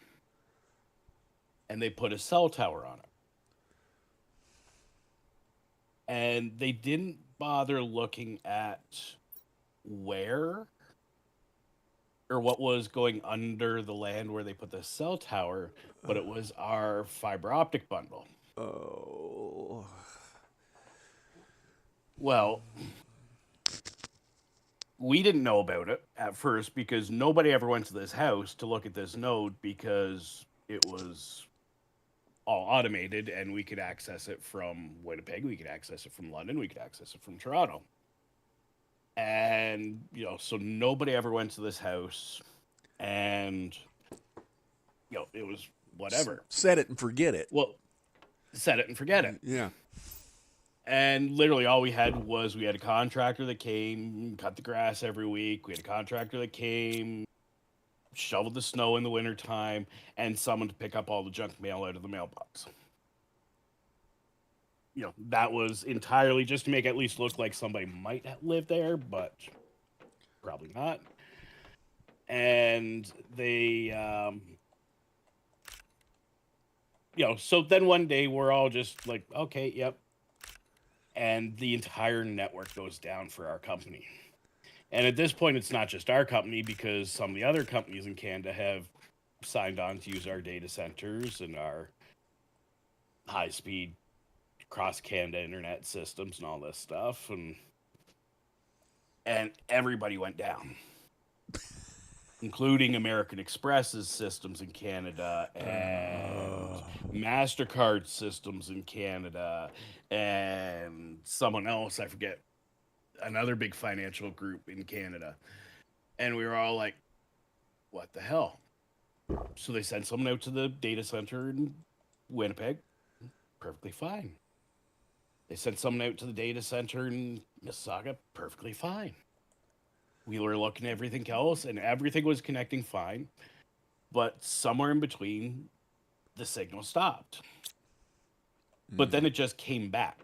and they put a cell tower on it. And they didn't bother looking at where or what was going under the land where they put the cell tower, but it was our fiber optic bundle. Oh. Well, we didn't know about it at first because nobody ever went to this house to look at this node because it was all automated and we could access it from Winnipeg, we could access it from London, we could access it from Toronto. And, so nobody ever went to this house and, it was whatever. Set it and forget it. Well, set it and forget it. Yeah. And literally all we had a contractor that came, cut the grass every week. We had a contractor that came, shoveled the snow in the wintertime, and someone to pick up all the junk mail out of the mailbox. That was entirely just to make it at least look like somebody might live there, but probably not. And they, so then one day we're all just like, okay, yep. And the entire network goes down for our company. And at this point, it's not just our company because some of the other companies in Canada have signed on to use our data centers and our high-speed cross-Canada internet systems and all this stuff. And everybody went down, including American Express's systems in Canada and MasterCard systems in Canada and someone else, I forget, another big financial group in Canada. And we were all like, what the hell? So they sent someone out to the data center in Winnipeg. Perfectly fine. They sent someone out to the data center in Mississauga. Perfectly fine. We were looking at everything else, and everything was connecting fine. But somewhere in between, the signal stopped. But then it just came back.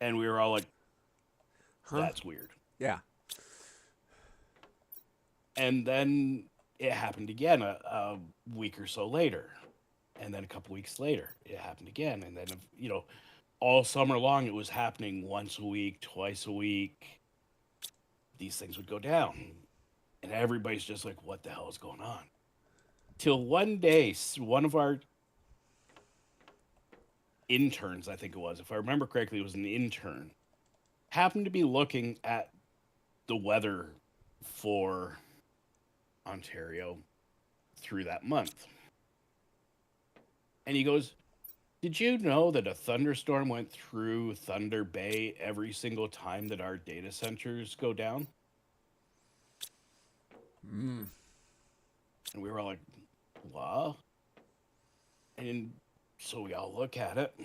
And we were all like, that's weird. Yeah. And then it happened again a week or so later. And then a couple weeks later, it happened again. And then, all summer long, it was happening once a week, twice a week. These things would go down. And everybody's just like, what the hell is going on? Till one day, one of our interns, I think it was, if I remember correctly, it was an intern, happened to be looking at the weather for Ontario through that month. And he goes, did you know that a thunderstorm went through Thunder Bay every single time that our data centers go down? And we were all like, what? And so we all look at it.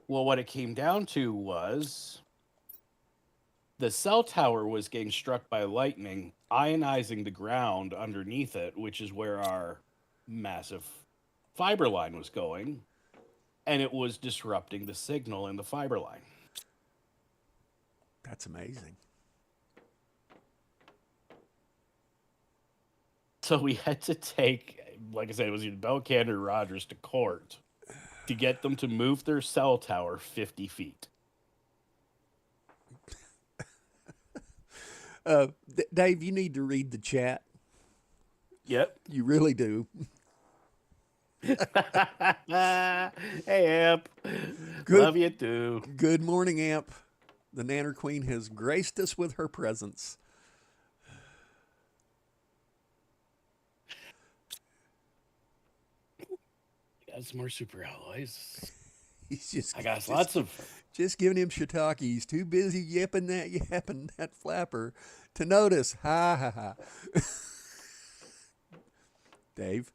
Well, what it came down to was the cell tower was getting struck by lightning, ionizing the ground underneath it, which is where our massive fiber line was going, and it was disrupting the signal in the fiber line. That's amazing. So we had to take, like I said, it was either Bell Canada or Rogers to court to get them to move their cell tower 50 feet. Dave, you need to read the chat. Yep. You really do. Hey, Amp. Good. Love you too. Good morning, Amp. The Nanner Queen has graced us with her presence. Got some more super alloys. He's just. I got lots of. Just giving him shiitake. He's too busy yapping that flapper to notice. Ha ha ha. Dave.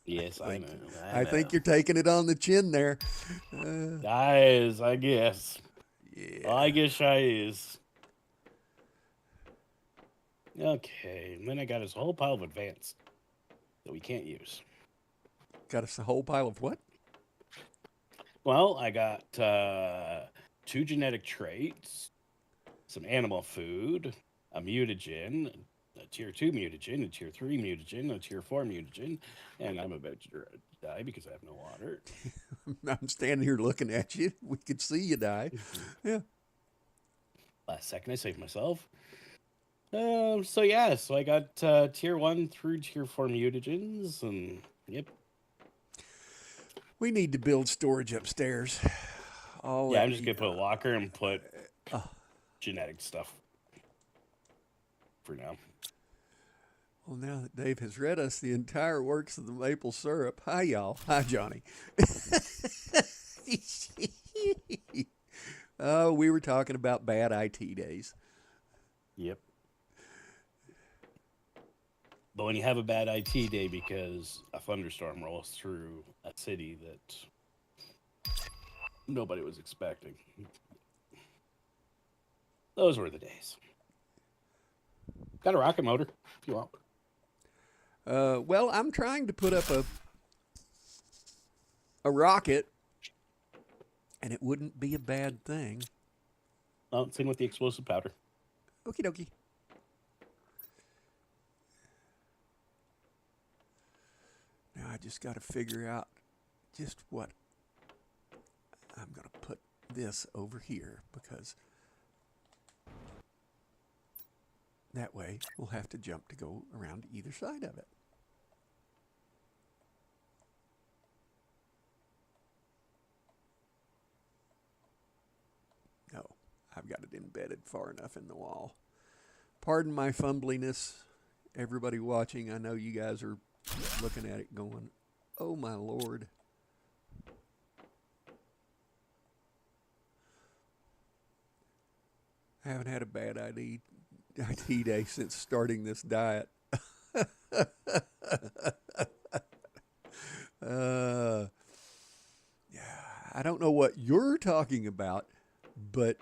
Yes, I know. I think you're taking it on the chin there. I guess. Yeah. I guess I is. Okay, and then I got this whole pile of advanced that we can't use. Got us a whole pile of what? Well, I got 2 genetic traits, some animal food, a mutagen, a tier 2 mutagen, a tier 3 mutagen, a tier 4 mutagen, and I'm about to die because I have no water. I'm standing here looking at you. We could see you die. Yeah. Last second, I saved myself. So I got tier 1 through tier 4 mutagens, and yep. We need to build storage upstairs. I'm just gonna put a locker and put uh, genetic stuff for now. Well, now that Dave has read us the entire works of the maple syrup, hi y'all, hi Johnny. Oh, we were talking about bad IT days. Yep. But when you have a bad IT day because a thunderstorm rolls through a city that nobody was expecting, those were the days. Got a rocket motor if you want. Well, I'm trying to put up a rocket, and it wouldn't be a bad thing. Oh, same with the explosive powder. Okie dokie. Now I just got to figure out just what I'm going to put this over here, because that way we'll have to jump to go around to either side of it. No, I've got it embedded far enough in the wall. Pardon my fumbliness. Everybody watching, I know you guys are looking at it going, oh my Lord. I haven't had a bad IT day since starting this diet. I don't know what you're talking about, but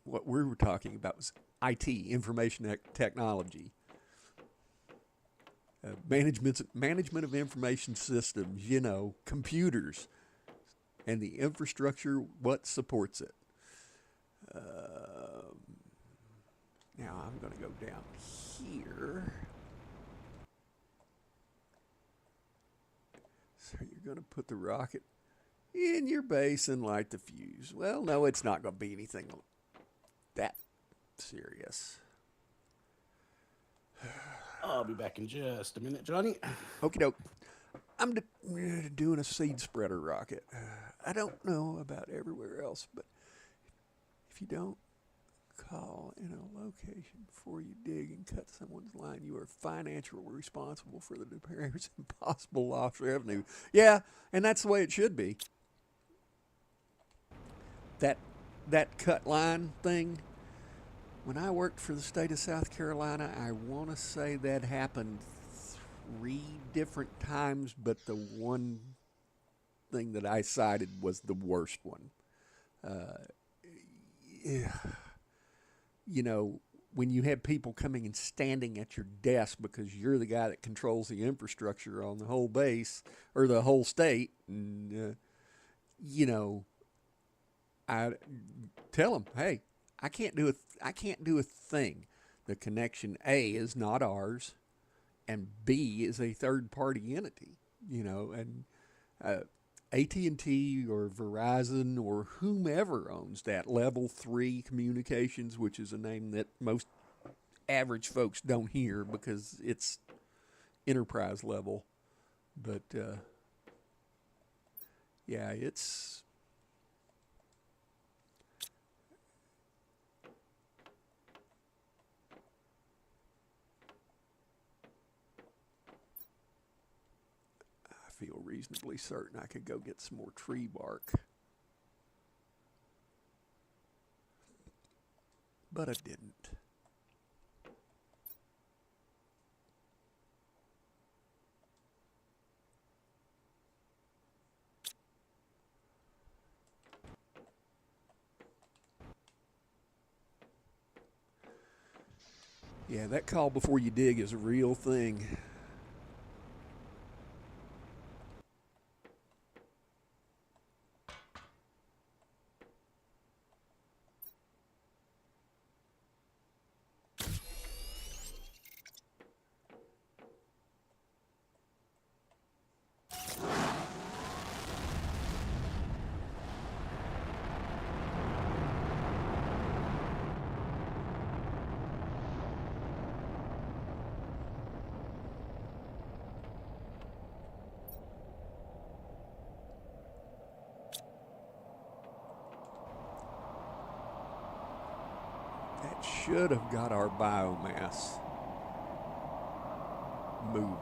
what we were talking about was IT, information technology. Management of information systems, computers, and the infrastructure, what supports it. Now I'm going to go down here. So you're going to put the rocket in your base and light the fuse. Well, no, it's not going to be anything that serious. I'll be back in just a minute, Johnny. Okie doke. I'm doing a seed spreader rocket. I don't know about everywhere else, but if you don't call in a location before you dig and cut someone's line, you are financially responsible for the repairs and possible lost revenue. Yeah, and that's the way it should be. That cut line thing, when I worked for the state of South Carolina, I want to say that happened 3 different times, but the one thing that I cited was the worst one. When you have people coming and standing at your desk because you're the guy that controls the infrastructure on the whole base or the whole state, and, I tell them, hey, I can't do a thing. The connection A is not ours, and B is a third-party entity. And AT&T or Verizon or whomever owns that Level 3 Communications, which is a name that most average folks don't hear because it's enterprise level. But it's I feel reasonably certain I could go get some more tree bark. But I didn't. Yeah, that call before you dig is a real thing. should have got our biomass moving.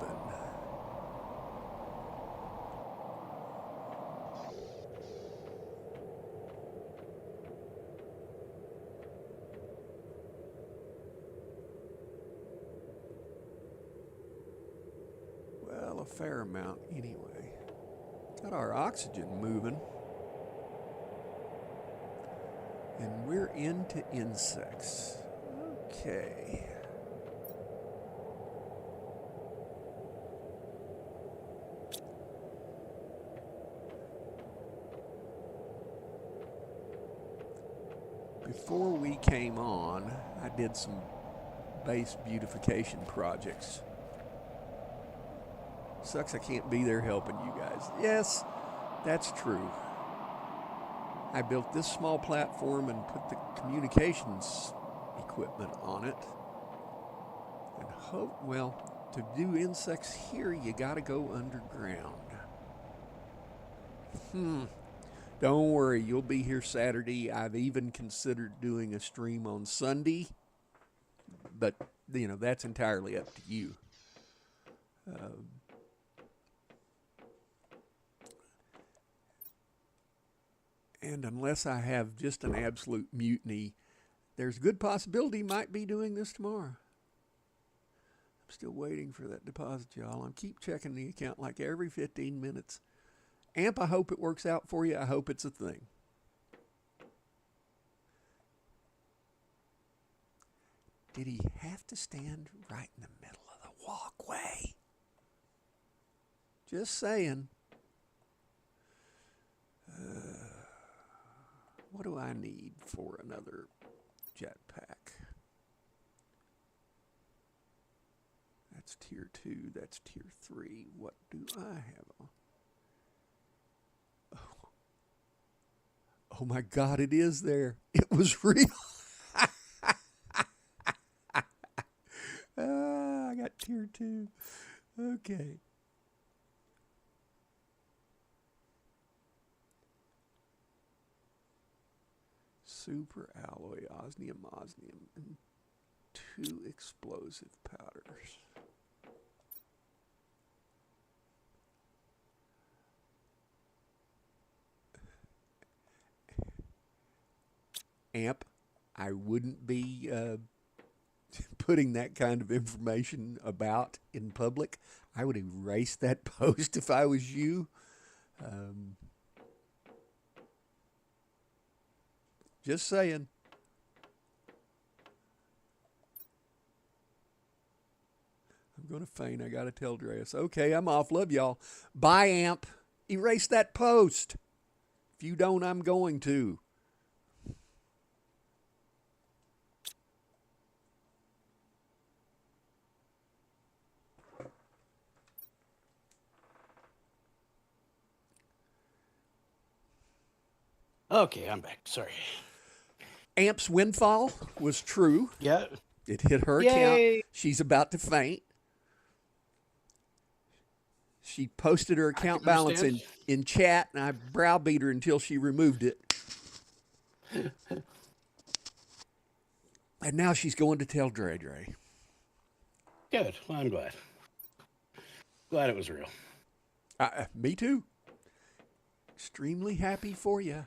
Well, a fair amount anyway. Got our oxygen moving. And we're into insects. Okay. Before we came on, I did some base beautification projects. Sucks I can't be there helping you guys. Yes, that's true. I built this small platform and put the communications equipment on it. And hope, well, to do insects here, you gotta go underground. Don't worry, you'll be here Saturday. I've even considered doing a stream on Sunday, but, that's entirely up to you. And unless I have just an absolute mutiny, there's a good possibility might be doing this tomorrow. I'm still waiting for that deposit, y'all. I keep checking the account like every 15 minutes. Amp, I hope it works out for you. I hope it's a thing. Did he have to stand right in the middle of the walkway? Just saying. What do I need for another jetpack? That's tier 2. That's tier 3. What do I have? Oh my God, it is there. It was real. I got tier 2. Okay. Super alloy, osmium, and 2 explosive powders. Amp, I wouldn't be putting that kind of information about in public. I would erase that post if I was you. Just saying. I'm going to faint. I got to tell Dreas. Okay, I'm off. Love y'all. Bye, Amp. Erase that post. If you don't, I'm going to. Okay, I'm back. Sorry. Amp's windfall was true. Yeah. It hit her Yay. account. She's about to faint. She posted her account balance in chat, and I browbeat her until she removed it. And now she's going to tell Dre. Good. Well, I'm glad. Glad it was real. Me too. Extremely happy for you.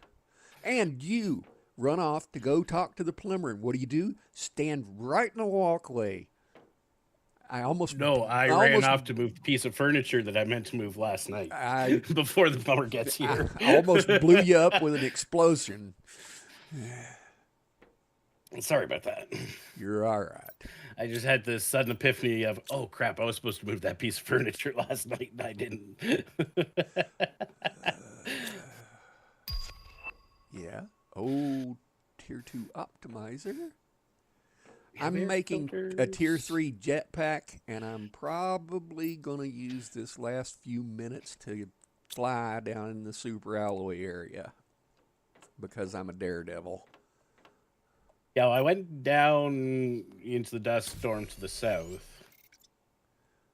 And you run off to go talk to the plumber. And what do? Stand right in the walkway. I ran off to move a piece of furniture that I meant to move last night before the plumber gets here. I almost blew you up with an explosion. Sorry about that. You're all right. I just had this sudden epiphany of, oh crap, I was supposed to move that piece of furniture last night and I didn't. Yeah. Oh, tier 2 optimizer. I'm making a tier 3 jetpack, and I'm probably going to use this last few minutes to fly down in the super alloy area because I'm a daredevil. Yeah, I went down into the dust storm to the south,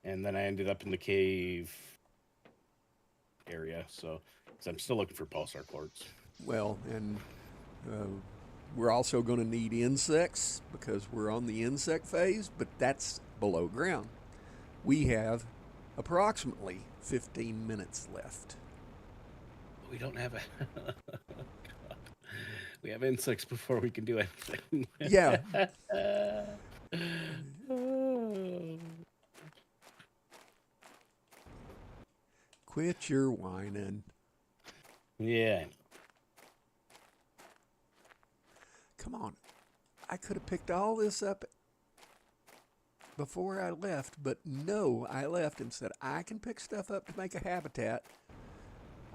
and then I ended up in the cave area, so I'm still looking for pulsar quartz. Well, and We're also going to need insects because we're on the insect phase, but that's below ground. We have approximately 15 minutes left. We don't have a. We have insects before we can do anything. Yeah. Quit your whining. Yeah. Come on. I could have picked all this up before I left, but no, I left and said I can pick stuff up to make a habitat.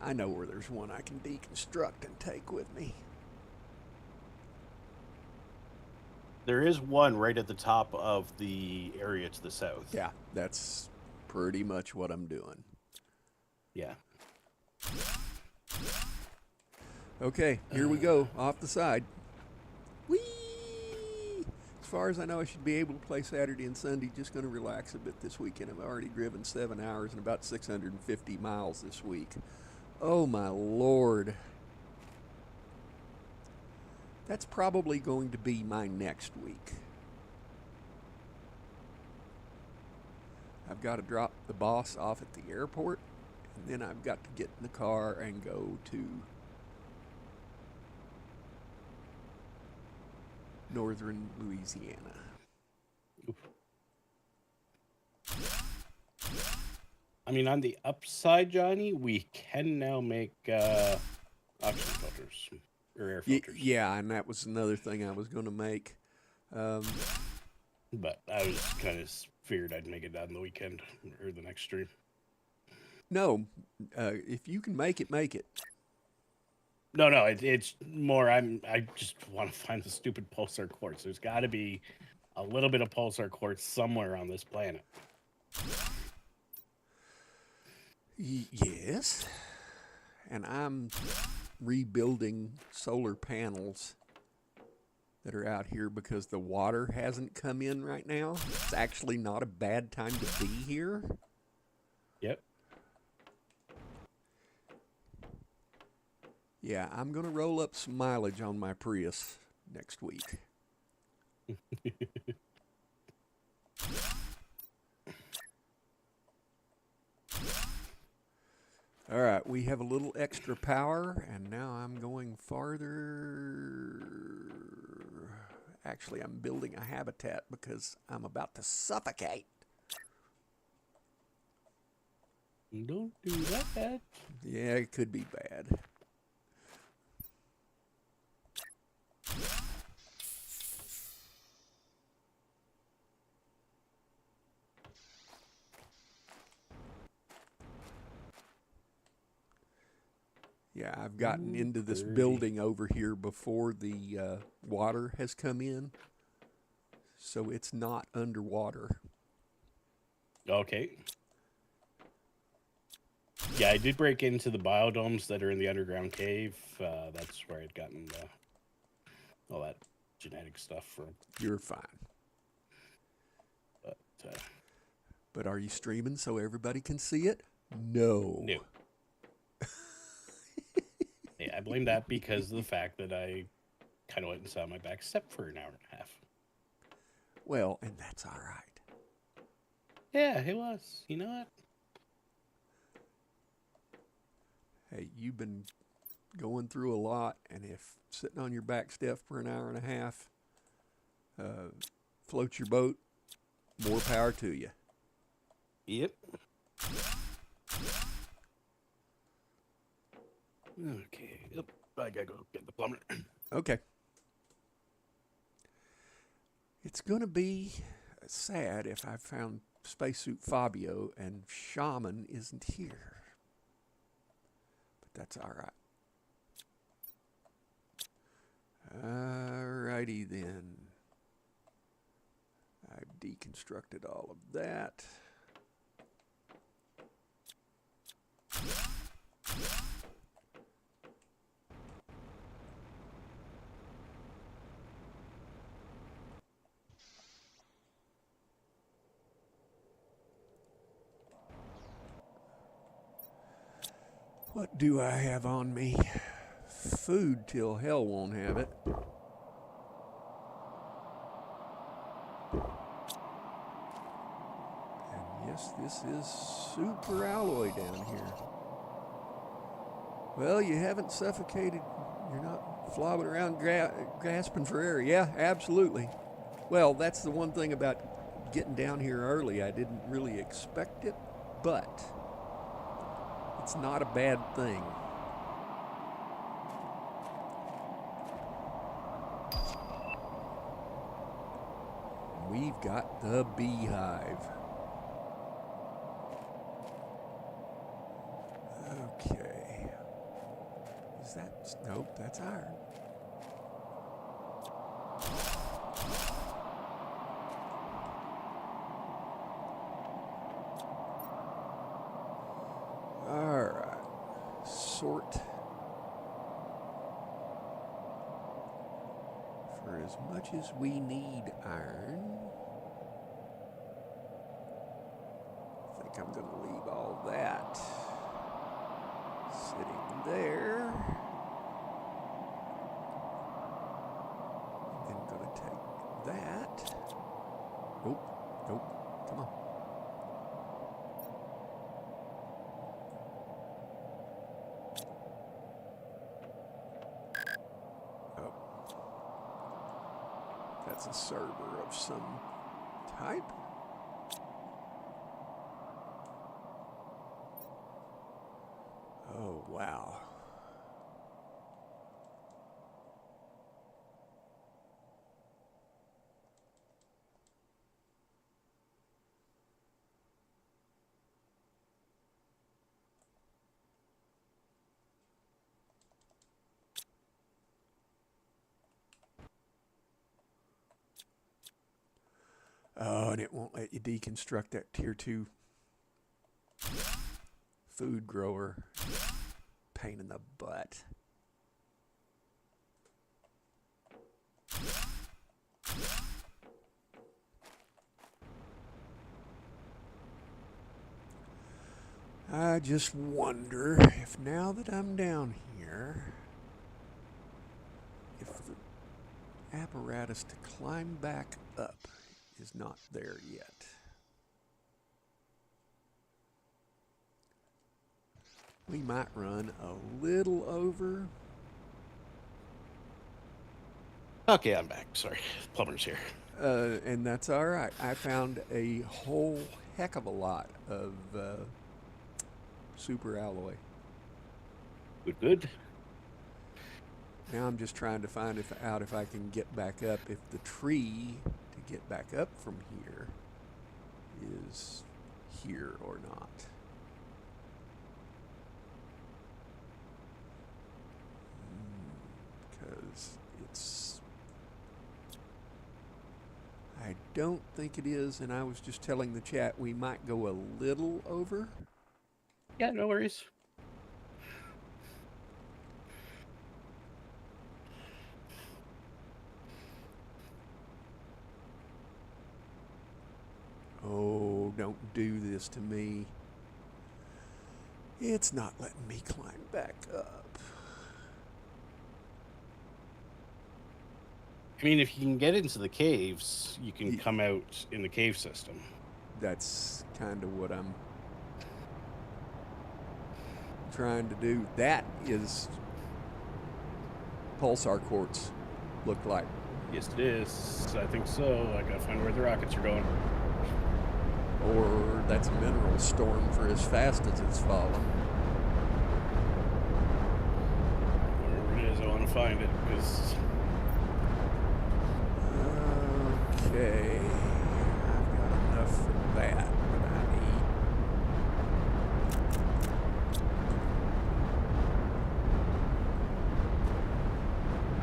I know where there's one I can deconstruct and take with me. There is one right at the top of the area to the south. Yeah, that's pretty much what I'm doing. Yeah. Okay, here we go, off the side. Whee! As far as I know, I should be able to play Saturday and Sunday. Just going to relax a bit this weekend. I've already driven 7 hours and about 650 miles this week. Oh my Lord. That's probably going to be my next week. I've got to drop the boss off at the airport, and then I've got to get in the car and go to northern Louisiana. I mean, on the upside, Johnny, we can now make oxygen filters or air filters. Yeah, and that was another thing I was going to make. But I was kind of figured I'd make it on the weekend or the next stream. No, if you can make it, make it. No, it's more. I just want to find the stupid pulsar quartz. There's got to be a little bit of pulsar quartz somewhere on this planet. Yes, and I'm rebuilding solar panels that are out here because the water hasn't come in right now. It's actually not a bad time to be here. Yep. Yeah, I'm going to roll up some mileage on my Prius next week. All right, we have a little extra power, and now I'm going farther. Actually, I'm building a habitat because I'm about to suffocate. Don't do that. Yeah, it could be bad. Yeah, I've gotten into this building over here before the water has come in, so it's not underwater. Okay. Yeah, I did break into the biodomes that are in the underground cave. That's where I'd gotten all that genetic stuff from. You're fine. But are you streaming so everybody can see it? No. No. Yeah, I blame that because of the fact that I kind of went and sat on my back step for an hour and a half. Well, and that's all right. Yeah, it was. You know what? Hey, you've been going through a lot, and if sitting on your back step for an hour and a half floats your boat, more power to you. Yep. Okay. Yep. I gotta go get the plumber. Okay. It's going to be sad if I found Spacesuit Fabio and Shaman isn't here. But that's all right. Alrighty then. I've deconstructed all of that. What do I have on me? Food till hell won't have it. goodness, this is super alloy down here. Well, you haven't suffocated. You're not flobbing around gasping for air. Yeah, absolutely. Well, that's the one thing about getting down here early. I didn't really expect it, but it's not a bad thing. We've got the beehive. Okay. Is that... Nope, that's iron. Alright. Sort. For as much as we need iron, I think I'm going to leave all that sitting there. And then going to take that. Nope, nope, come on. Oh. That's a server of some type. Oh, wow. Oh, and it won't let you deconstruct that tier 2 food grower. Pain in the butt. I just wonder if now that I'm down here, if the apparatus to climb back up is not there yet. We might run a little over. Okay, I'm back. Sorry, plumber's here. And that's all right. I found a whole heck of a lot of super alloy. Good, good. Now I'm just trying to find out if I can get back up, if the tree to get back up from here is here or not. Because it's... I don't think it is, and I was just telling the chat we might go a little over. Yeah, no worries. Oh, don't do this to me. It's not letting me climb back up. I mean, if you can get into the caves, you can come out in the cave system. That's kind of what I'm trying to do. That is pulsar quartz, look like. Yes, it is. I think so. I gotta find where the rockets are going. Or that's a mineral storm for as fast as it's falling. Wherever it is, I want to find it because. Okay, I've got enough for that, but I need...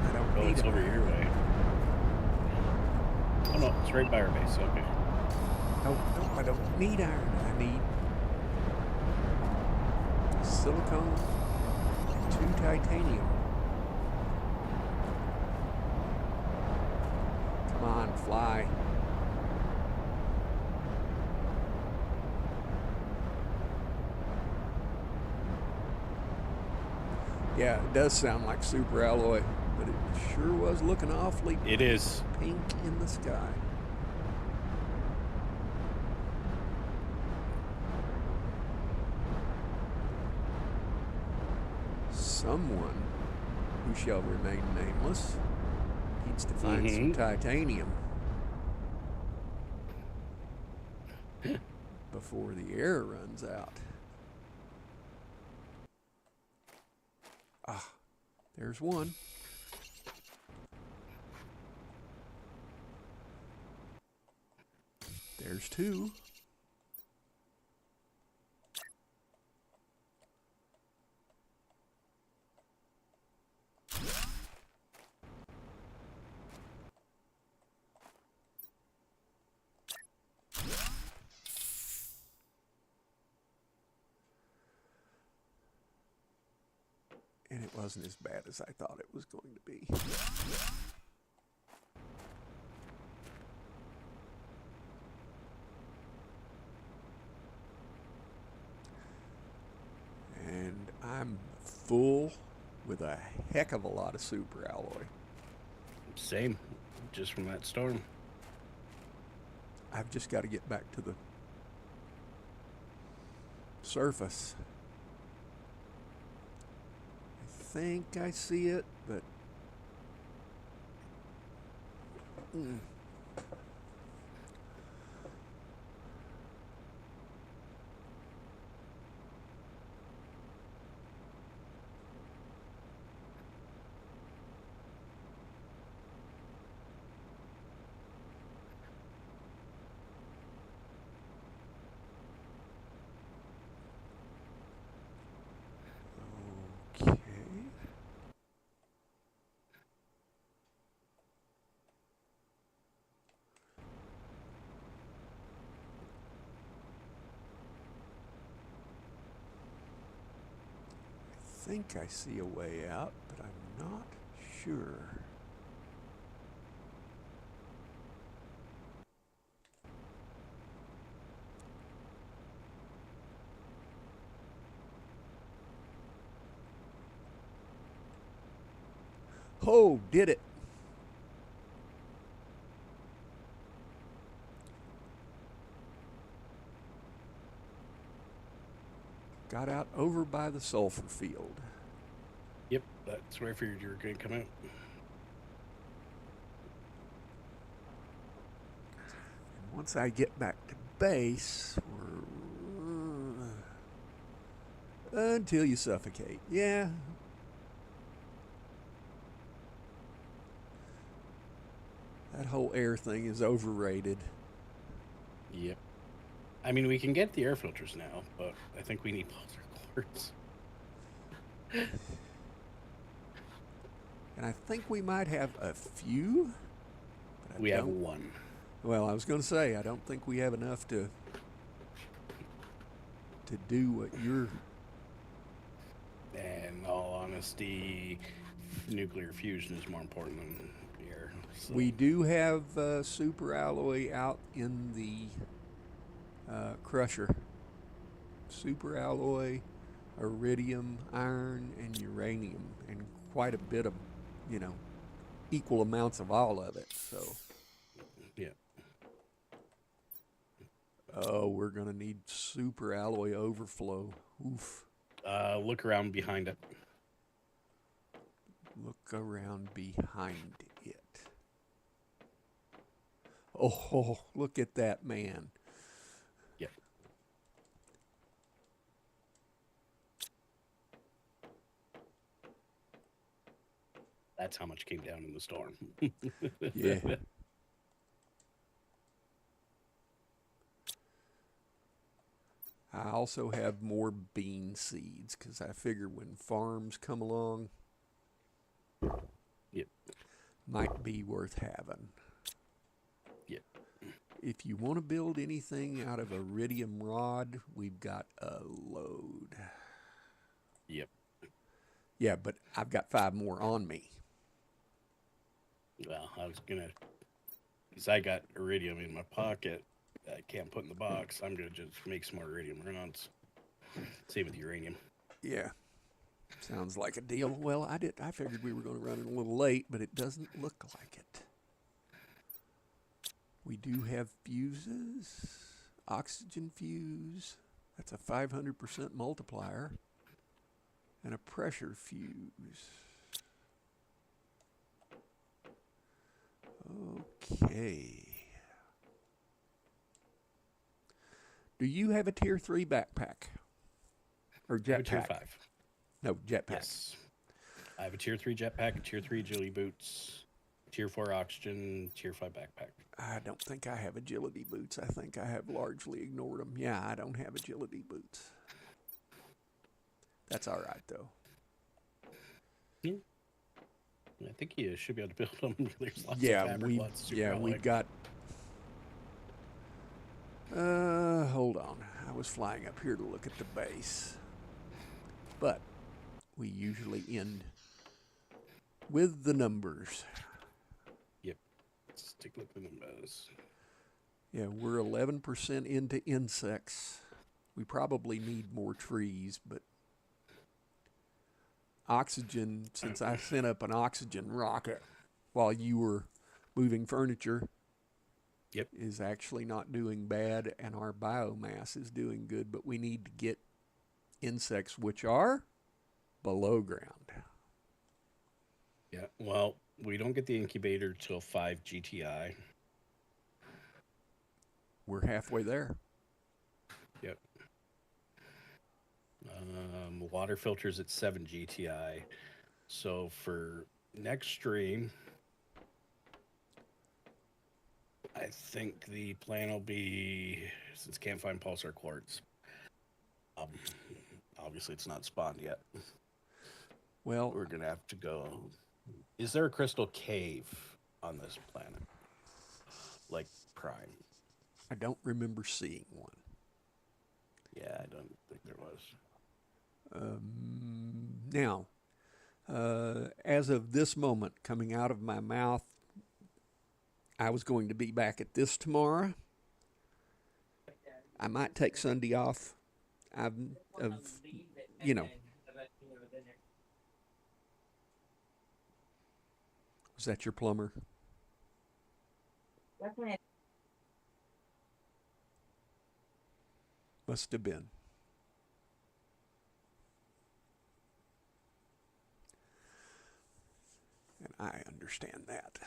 I don't need it's over your way. Oh no, it's right by our base. Okay. No, I don't need iron. I need silicone and 2 titanium. Come on, fly. Yeah, it does sound like super alloy, but it sure was looking awfully It is. pink in the sky. someone who shall remain nameless needs to find some titanium before the air runs out. Ah, there's one. There's two. And it wasn't as bad as I thought it was going to be. And I'm full with a heck of a lot of super alloy. Same, just from that storm. I've just got to get back to the surface. I think I see it, but okay. I think I see a way out, but I'm not sure. Oh, did it. Got out over by the sulfur field. Yep, that's where I figured you were going to come out. And once I get back to base, until you suffocate. Yeah. That whole air thing is overrated. Yep. I mean, we can get the air filters now, but I think we need polar quartz. And I think we might have a few. But we have one. Well, I was going to say, I don't think we have enough to do what you're... In all honesty, nuclear fusion is more important than air. So. We do have super alloy out in the crusher. Super alloy, iridium, iron, and uranium, and quite a bit of, equal amounts of all of it. So, yeah. Oh, we're gonna need super alloy overflow. Oof. Look around behind it. Look around behind it. Oh, look at that man. Yep. That's how much came down in the storm. Yeah. I also have more bean seeds because I figure when farms come along, yep, might be worth having. Yep. If you want to build anything out of iridium rod, we've got a load. Yep. Yeah, but I've got 5 more on me. Well, I was gonna, because I got iridium in my pocket. I can't put in the box. I'm gonna just make some more iridium rounds. Same with uranium. Yeah, sounds like a deal. Well, I figured we were going to run it a little late, but it doesn't look like it. We do have fuses. Oxygen fuse. That's a 500% multiplier. and a pressure fuse. Okay. Do you have a tier 3 backpack? Or I have a tier jetpack? 5. No, jetpack. Yes. I have a tier 3 jetpack, a tier 3 agility boots, tier 4 oxygen, tier 5 backpack. I don't think I have agility boots. I think I have largely ignored them. Yeah, I don't have agility boots. That's all right, though. Yeah. I think you should be able to build them. There's lots Yeah, of fabric, lots of super we've alloy. got. Hold on. I was flying up here to look at the base, but we usually end with the numbers. Yep. Let's take a look at the numbers. Yeah, we're 11% into insects. We probably need more trees, but oxygen, since I sent up an oxygen rocket while you were moving furniture, Yep. is actually not doing bad, and our biomass is doing good, but we need to get insects which are below ground. Yeah. Well, we don't get the incubator till 5 GTI. We're halfway there. Yep. Water filters at 7 GTI. So for next stream, I think the plan will be, since can't find pulsar quartz. Obviously, it's not spawned yet. Well, We're gonna have to go. Is there a crystal cave on this planet, like Prime? I don't remember seeing one. Yeah, I don't think there was. Now, as of this moment, coming out of my mouth, I was going to be back at this tomorrow. I might take Sunday off. You know. Was that your plumber? Must have been. And I understand that.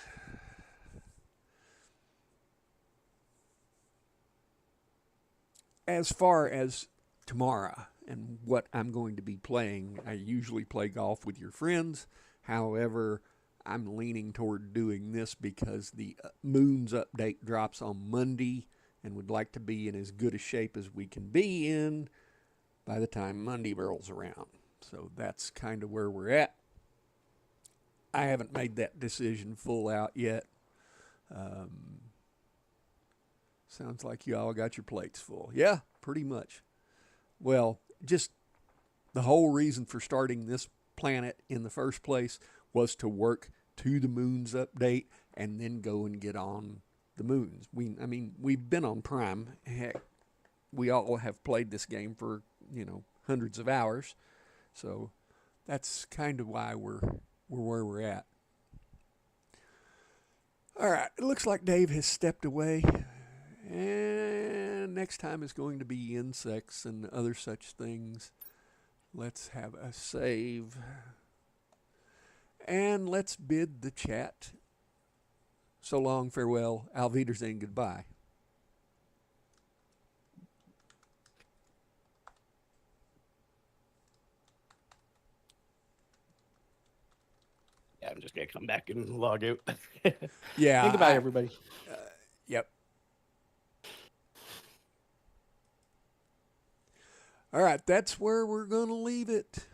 As far as tomorrow and what I'm going to be playing, I usually play golf with your friends. However, I'm leaning toward doing this because the Moon's update drops on Monday and would like to be in as good a shape as we can be in by the time Monday rolls around. So that's kind of where we're at. I haven't made that decision full out yet. Sounds like you all got your plates full. Yeah, pretty much. Well, just the whole reason for starting this planet in the first place was to work to the Moon's update and then go and get on the moons. We've been on Prime. Heck, we all have played this game for, hundreds of hours. So that's kind of why we're where we're at. All right, it looks like Dave has stepped away. And next time is going to be insects and other such things. Let's have a save. And let's bid the chat so long, farewell, auf Wiedersehen, goodbye. Yeah, I'm just gonna come back and log out. Yeah. And goodbye, everybody. Yep. All right, that's where we're going to leave it.